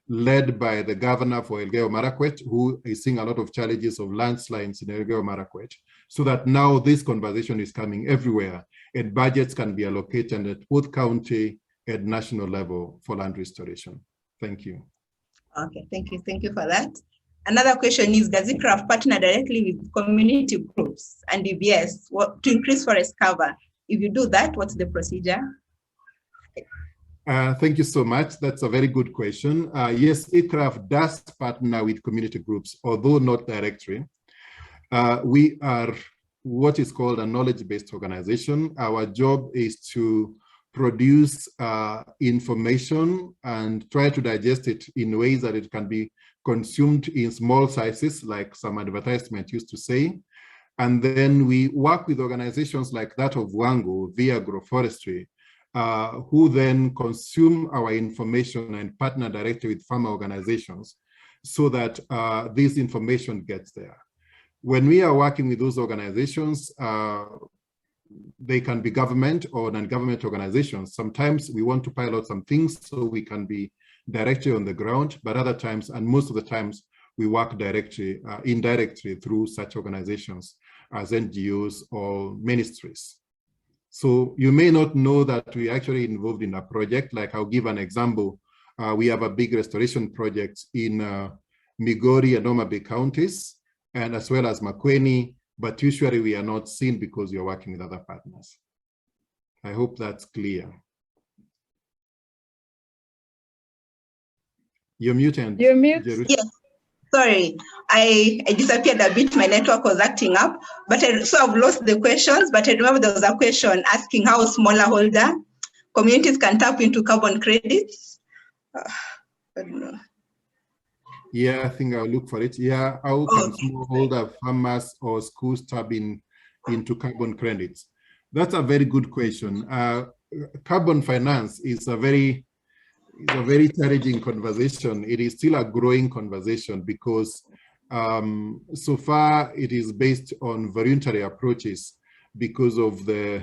led by the governor for Elgeyo Marakwet, who is seeing a lot of challenges of landslides in Elgeyo Marakwet, so that now this conversation is coming everywhere, and budgets can be allocated at both county and national level for land restoration. Thank you. Okay, thank you for that. Another question is, does ICRAF partner directly with community groups and DBS to increase forest cover? If you do that, what's the procedure? Thank you so much. That's a very good question. Yes, ICRAF does partner with community groups, although not directly. We are what is called a knowledge-based organization. Our job is to produce information and try to digest it in ways that it can be consumed in small sizes, like some advertisement used to say, And then we work with organizations like that of Wangu via agroforestry, who then consume our information and partner directly with farmer organizations so that this information gets there. When we are working with those organizations, they can be government or non-government organizations. Sometimes we want to pilot some things so we can be directly on the ground, but other times, and most of the times, we work directly, indirectly through such organizations as NGOs or ministries. So you may not know that we actually involved in a project. Like I'll give an example. We have a big restoration project in Migori and Homa Bay counties, and as well as Makueni, but usually we are not seen because we are working with other partners. I hope that's clear. You're muted. You're mute. Yes, sorry, I disappeared a bit. My network was acting up, but so I've lost the questions. But I remember there was a question asking how smallholder communities can tap into carbon credits. I don't know. Yeah, I think I'll look for it. Yeah, how can smallholder farmers or schools tap into carbon credits? That's a very good question. Carbon finance is a very challenging conversation. It is still a growing conversation because so far it is based on voluntary approaches because of the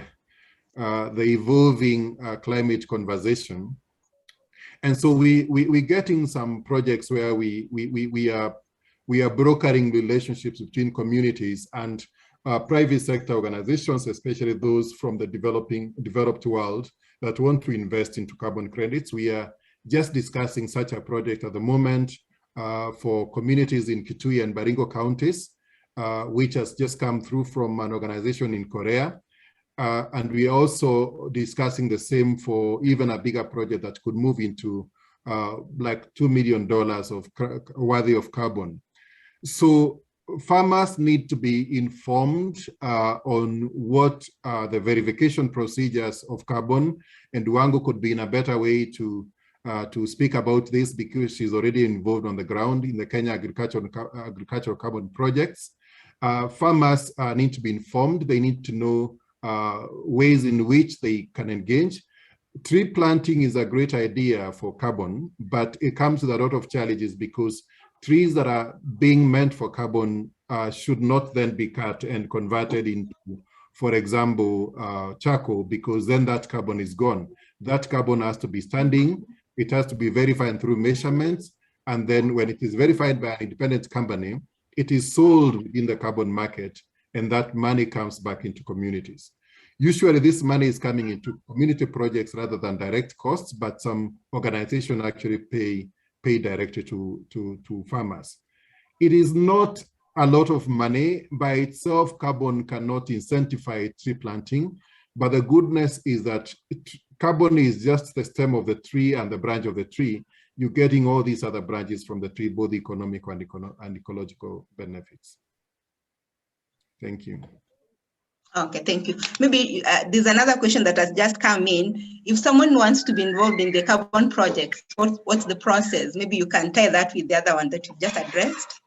evolving climate conversation. And so we're getting some projects where we are brokering relationships between communities and private sector organizations, especially those from the developed world that want to invest into carbon credits. We are just discussing such a project at the moment for communities in Kitui and Baringo counties, which has just come through from an organization in Korea. And we are also discussing the same for even a bigger project that could move into like $2 million worthy of carbon. So farmers need to be informed on what the verification procedures of carbon, and Wangu could be in a better way to speak about this because she's already involved on the ground in the Kenya agricultural carbon projects. Farmers need to be informed. They need to know ways in which they can engage. Tree planting is a great idea for carbon, but it comes with a lot of challenges because trees that are being meant for carbon should not then be cut and converted into, for example, charcoal, because then that carbon is gone. That carbon has to be standing. It has to be verified through measurements. And then when it is verified by an independent company, it is sold in the carbon market, and that money comes back into communities. Usually this money is coming into community projects rather than direct costs, but some organizations actually pay directly to farmers. It is not a lot of money. By itself, carbon cannot incentivize tree planting, but the goodness is that carbon is just the stem of the tree and the branch of the tree. You're getting all these other branches from the tree, both economic and ecological benefits. Thank you. Okay, thank you. Maybe there's another question that has just come in. If someone wants to be involved in the carbon project, what's the process? Maybe you can tie that with the other one that you just addressed.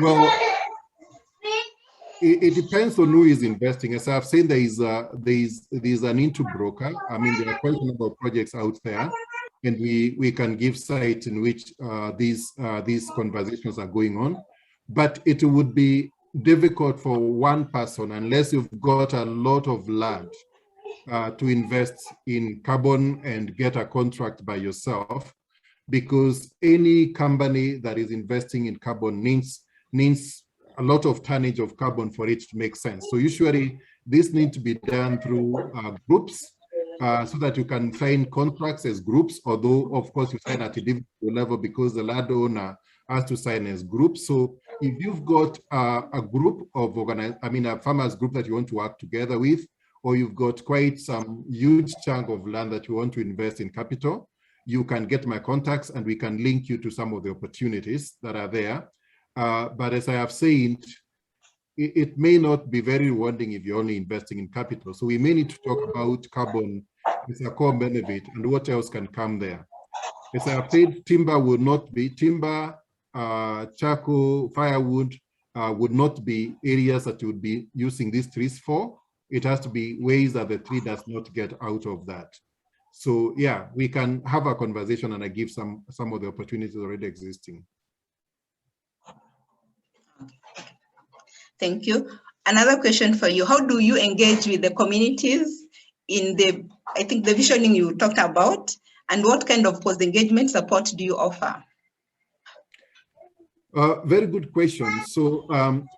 Well, it depends on who is investing. As I've said, there is an into broker. I mean, there are quite a number of projects out there, and we can give sites in which these conversations are going on. But it would be difficult for one person unless you've got a lot of land to invest in carbon and get a contract by yourself, because any company that is investing in carbon needs a lot of tonnage of carbon for it to make sense. So usually this needs to be done through groups so that you can sign contracts as groups, although of course you sign at a individual level because the landowner has to sign as groups. So if you've got a group of a farmers group that you want to work together with, or you've got quite some huge chunk of land that you want to invest in capital, you can get my contacts and we can link you to some of the opportunities that are there. But as I have said, it may not be very rewarding if you're only investing in capital. So we may need to talk about carbon as a core benefit and what else can come there. As I have said, timber will not be timber. charcoal, firewood would not be areas that you would be using these trees for. It has to be ways that the tree does not get out of that. So yeah, we can have a conversation and I give some of the opportunities already existing. Thank you. Another question for you. How do you engage with the communities in the, I think the visioning you talked about, and what kind of post-engagement support do you offer? Very good question. So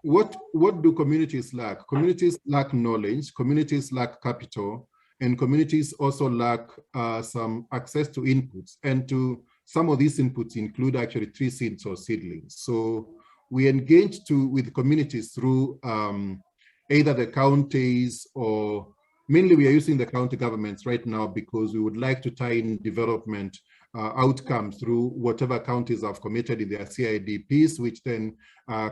what do communities lack? Communities lack knowledge, communities lack capital, and communities also lack some access to inputs. And to some of these inputs include actually tree seeds or seedlings. So we engage with communities through either the counties, or mainly we are using the county governments right now because we would like to tie in development outcomes through whatever counties have committed in their CIDPs, which then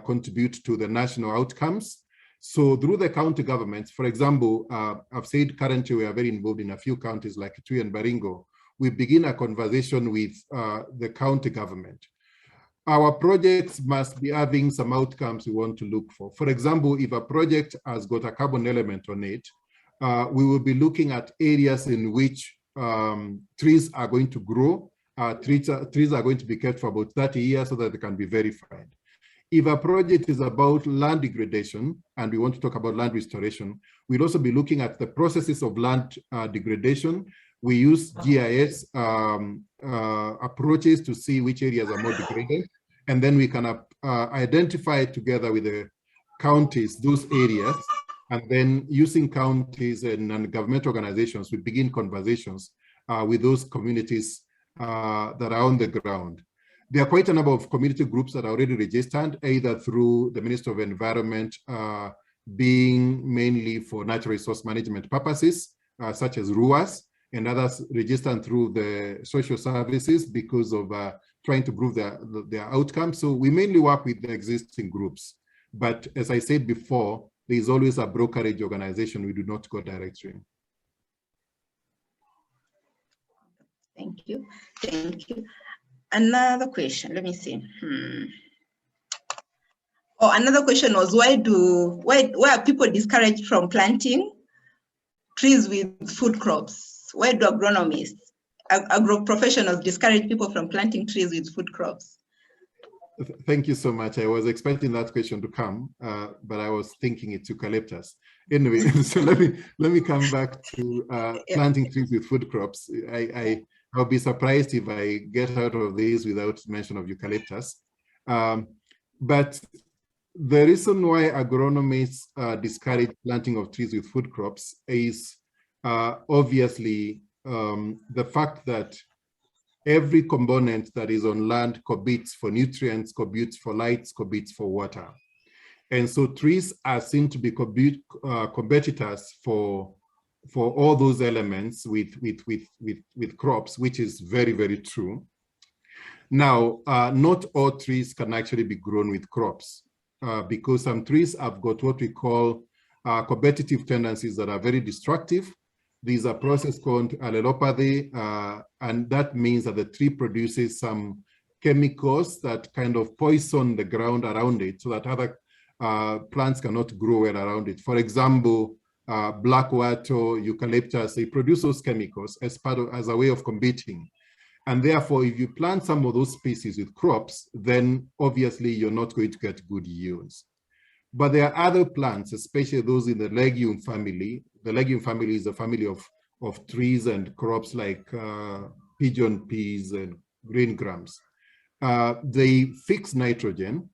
contribute to the national outcomes. So through the county governments, for example, I've said currently we are very involved in a few counties like Kitui and Baringo. We begin a conversation with the county government. Our projects must be having some outcomes we want to look for. For example, if a project has got a carbon element on it, we will be looking at areas in which trees are going to grow. Trees are going to be kept for about 30 years so that they can be verified. If a project is about land degradation, and we want to talk about land restoration, we'll also be looking at the processes of land degradation. We use GIS approaches to see which areas are more degraded, and then we can identify together with the counties those areas, and then using counties and government organizations, we begin conversations with those communities that are on the ground. There are quite a number of community groups that are already registered, either through the Ministry of Environment, being mainly for natural resource management purposes, such as RUAS, and others registered through the social services because of trying to prove their outcomes. So we mainly work with the existing groups. But as I said before, there is always a brokerage organization we do not go directly. Thank you. Thank you. Another question, let me see. Oh, another question was why are people discouraged from planting trees with food crops? Why do agronomists, agro professionals discourage people from planting trees with food crops? Thank you so much. I was expecting that question to come, but I was thinking it's eucalyptus. Anyway, so let me come back to planting trees with food crops. I'll be surprised if I get out of this without mention of eucalyptus. But the reason why agronomists discourage planting of trees with food crops is obviously the fact that every component that is on land competes for nutrients, competes for light, competes for water. And so trees are seen to be competitors for all those elements with crops, which is very, very true. Now, not all trees can actually be grown with crops because some trees have got what we call competitive tendencies that are very destructive. These are processes called allelopathy, and that means that the tree produces some chemicals that kind of poison the ground around it so that other plants cannot grow well around it. For example, blackwater, eucalyptus, they produce those chemicals as a way of competing. And therefore, if you plant some of those species with crops, then obviously you're not going to get good yields. But there are other plants, especially those in the legume family. The legume family is a family of trees and crops like pigeon peas and green grams. They fix nitrogen,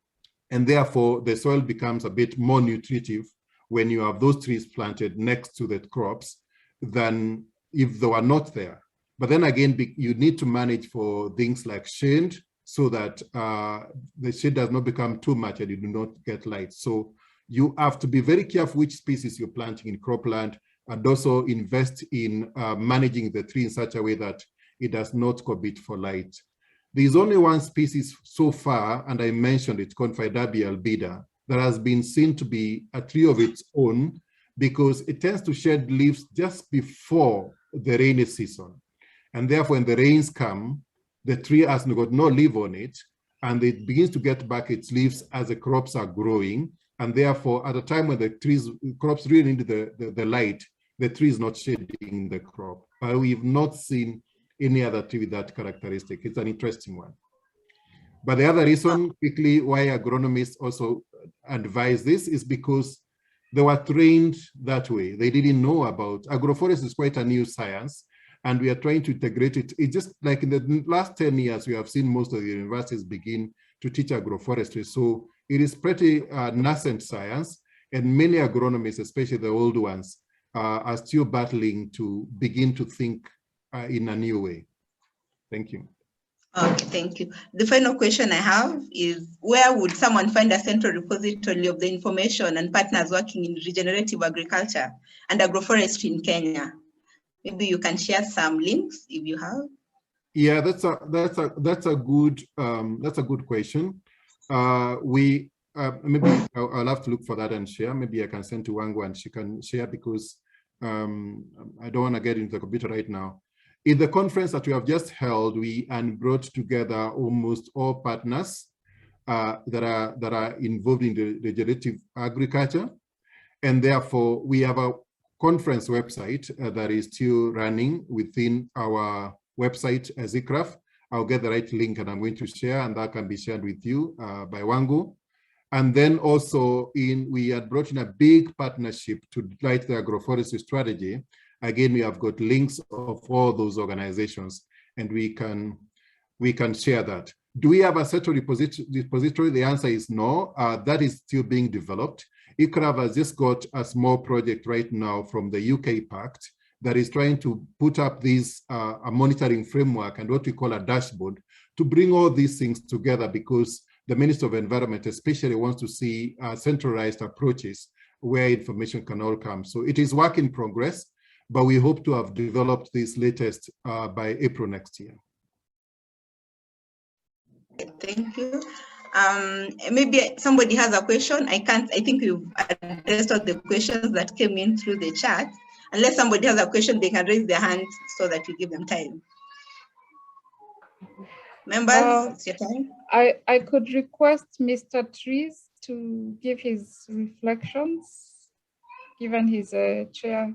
and therefore the soil becomes a bit more nutritive when you have those trees planted next to the crops than if they were not there. But then again, you need to manage for things like shade so that the shade does not become too much and you do not get light. So you have to be very careful which species you're planting in cropland, and also invest in managing the tree in such a way that it does not compete for light. There's only one species so far, and I mentioned it, Confidabi albida, that has been seen to be a tree of its own because it tends to shed leaves just before the rainy season. And therefore, when the rains come, the tree has got no leaf on it, and it begins to get back its leaves as the crops are growing. And therefore, at a time when the crops really need the light, the tree is not shading the crop. But we've not seen any other tree with that characteristic. It's an interesting one. But the other reason, quickly, why agronomists also advise this is because they were trained that way. They didn't know about agroforestry is quite a new science, and we are trying to integrate it. It's just like in the last 10 years, we have seen most of the universities begin to teach agroforestry. So it is pretty nascent science, and many agronomists, especially the old ones, are still battling to begin to think in a new way. Thank you. Okay, thank you. The final question I have is, where would someone find a central repository of the information and partners working in regenerative agriculture and agroforestry in Kenya? Maybe you can share some links if you have. Yeah, that's a good question. Maybe I'll have to look for that and share. Maybe I can send to Wangu and she can share, because I don't want to get into the computer right now. In the conference that we have just held, we brought together almost all partners that are involved in the regenerative agriculture, and therefore we have a conference website that is still running within our website as ICRAF. I'll get the right link and I'm going to share, and that can be shared with you by Wangu. And then also we had brought in a big partnership to light the agroforestry strategy. Again, we have got links of all those organizations, and we can share that. Do we have a central repository? The answer is no. That is still being developed. ICRAF has just got a small project right now from the UK Pact that is trying to put up this a monitoring framework and what we call a dashboard to bring all these things together, because the Minister of Environment especially wants to see centralized approaches where information can all come. So it is work in progress, but we hope to have developed this latest by April next year. Thank you. Maybe somebody has a question. I think you've addressed all the questions that came in through the chat. Unless somebody has a question, they can raise their hand so that we give them time. Members, it's your time. I could request Mr. Trees to give his reflections, given he's a chair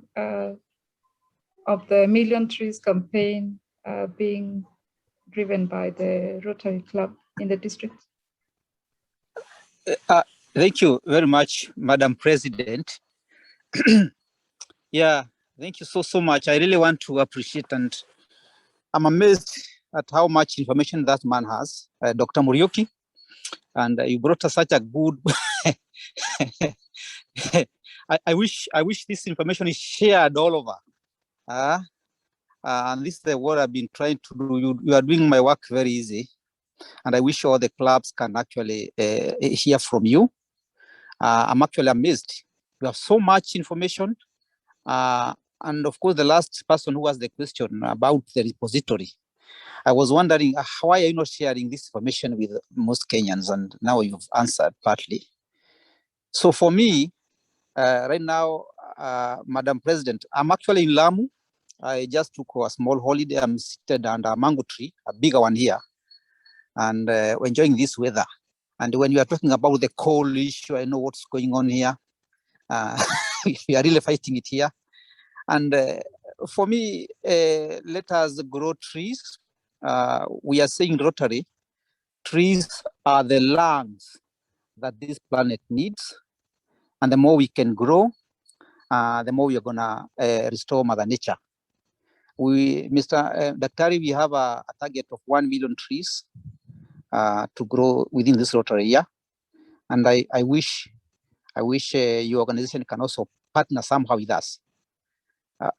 of the Million Trees campaign being driven by the Rotary Club in the district. Thank you very much, Madam President. Yeah, thank you so much. I really want to appreciate, and I'm amazed at how much information that man has, Dr. Muriuki, and you brought us such a good. I wish this information is shared all over. And this is the work I've been trying to do. You are doing my work very easy, and I wish all the clubs can actually hear from you. I'm actually amazed. You have so much information. And of course, the last person who asked the question about the repository, I was wondering, why are you not sharing this information with most Kenyans? And now you've answered partly. So for me, right now, Madam President, I'm actually in Lamu. I just took a small holiday. I'm seated under a mango tree, a bigger one here, and enjoying this weather. And when you are talking about the coal issue, I know what's going on here. We are really fighting it here. And for me, let us grow trees. We are saying Rotary, trees are the lungs that this planet needs. And the more we can grow, the more we are gonna restore Mother Nature. Mr. Daktari, we have a target of 1 million trees to grow within this Rotary year. And I wish your organization can also partner somehow with us.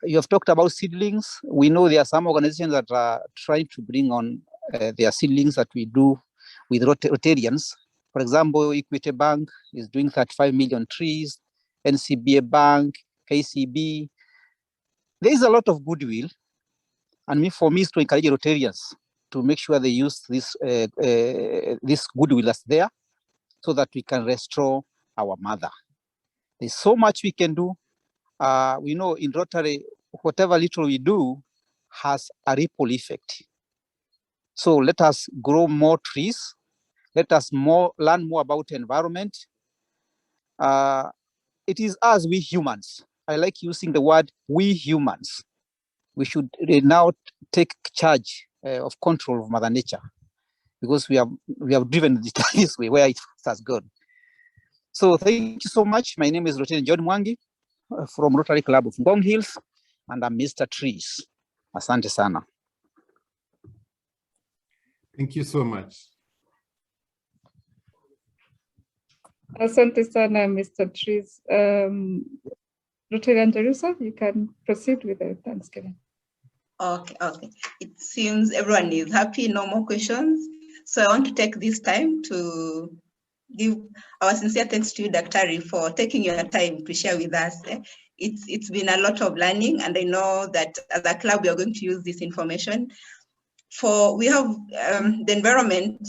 You have talked about seedlings. We know there are some organizations that are trying to bring on their seedlings that we do with Rotarians. For example, Equity Bank is doing 35 million trees, NCBA Bank, KCB. There is a lot of goodwill. And for me, is to encourage Rotarians to make sure they use this goodwill that's there so that we can restore our mother. There's so much we can do. We know in Rotary, whatever little we do has a ripple effect. So let us grow more trees. Let us learn more about environment. It is us, we humans. I like using the word we humans. We should now take charge of control of Mother Nature, because we have driven it this way where it has gone. So thank you so much. My name is Lieutenant John Mwangi from Rotary Club of Ngong Hills, and I'm Mr. Trees. Asante sana. Thank you so much. Asante sana, Mr. Trees. Rotarian Jerusalem, you can proceed with the Thanksgiving. Okay. It seems everyone is happy, no more questions. So I want to take this time to give our sincere thanks to you, Dr. for taking your time to share with us. It's been a lot of learning, and I know that as a club, we are going to use this information. We have the environment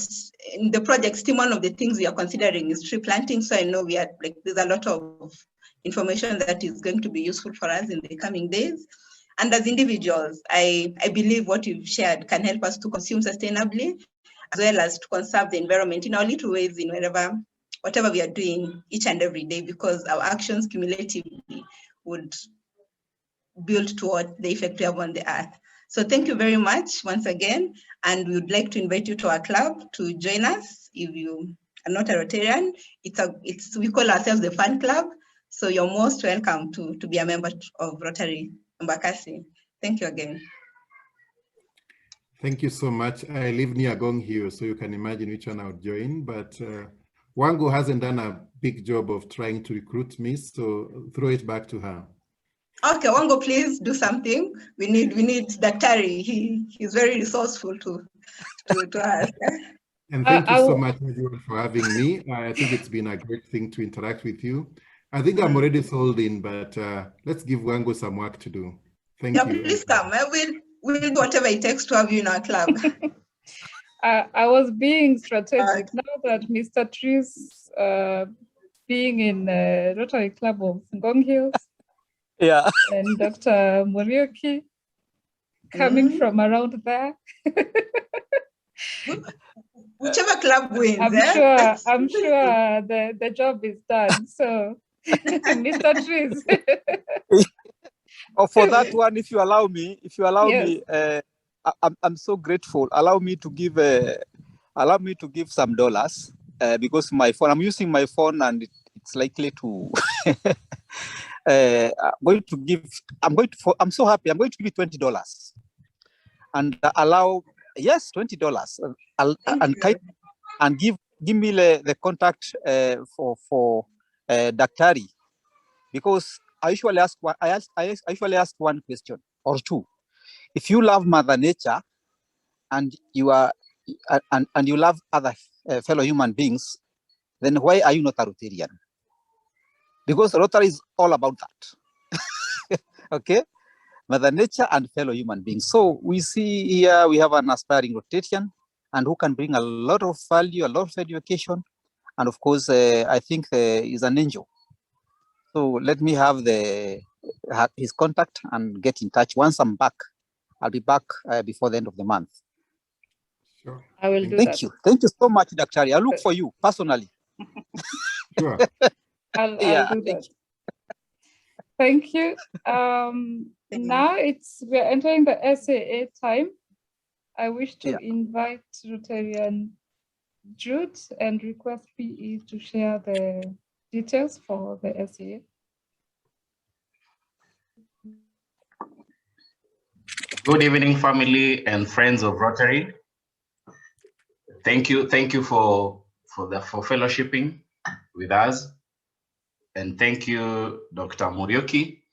in the project. Still, one of the things we are considering is tree planting. So I know there's a lot of information that is going to be useful for us in the coming days. And as individuals, I believe what you've shared can help us to consume sustainably, as well as to conserve the environment in our little ways in whatever we are doing each and every day, because our actions cumulatively would build toward the effect we have on the earth. So thank you very much once again, and we would like to invite you to our club to join us. If you are not a Rotarian, we call ourselves the Fan Club, so you're most welcome to be a member of Rotary Embakasi. Thank you again. Thank you so much. I live near Ngong Hills, so you can imagine which one I would join, but Wangu hasn't done a big job of trying to recruit me, so throw it back to her. Okay, Wangu, please do something. We need Daktari. He's very resourceful to us. And thank you so much, everyone, for having me. I think it's been a great thing to interact with you. I think I'm already sold in, but let's give Wangu some work to do. Thank you. Please come. We'll do whatever it takes to have you in our club. I was being strategic. Now that Mr. Trees being in Rotary Club of Ngong Hills, yeah, and Dr. Muriuki coming from around there. Whichever club wins. I'm sure the job is done. So, Mr. Trees. Oh, for that one, if you allow me, Yes. I'm so grateful. Allow me to give some dollars because my phone. I'm using my phone, and it's likely to. I'm so happy. I'm going to give you $20, and allow $20, and give me the contact for Daktari, because I usually ask one question or two. If you love Mother Nature and you love other fellow human beings, then why are you not a Rotarian? Because Rotary is all about that. Okay, Mother Nature and fellow human beings. So we see here we have an aspiring Rotarian, and who can bring a lot of value, a lot of education, and of course, I think is an angel. So let me have his contact and get in touch. Once I'm back, I'll be back before the end of the month. Sure. I will do Thank that. you. Thank you so much, Dr. I look for you personally. Sure. I'll do that. Thank you. Now we're entering the SAA time. I wish to invite Rotarian Jude and request PE to share the details for the SAA. Good evening, family and friends of Rotary. Thank you for fellowshipping with us, and thank you, Dr. Muriuki,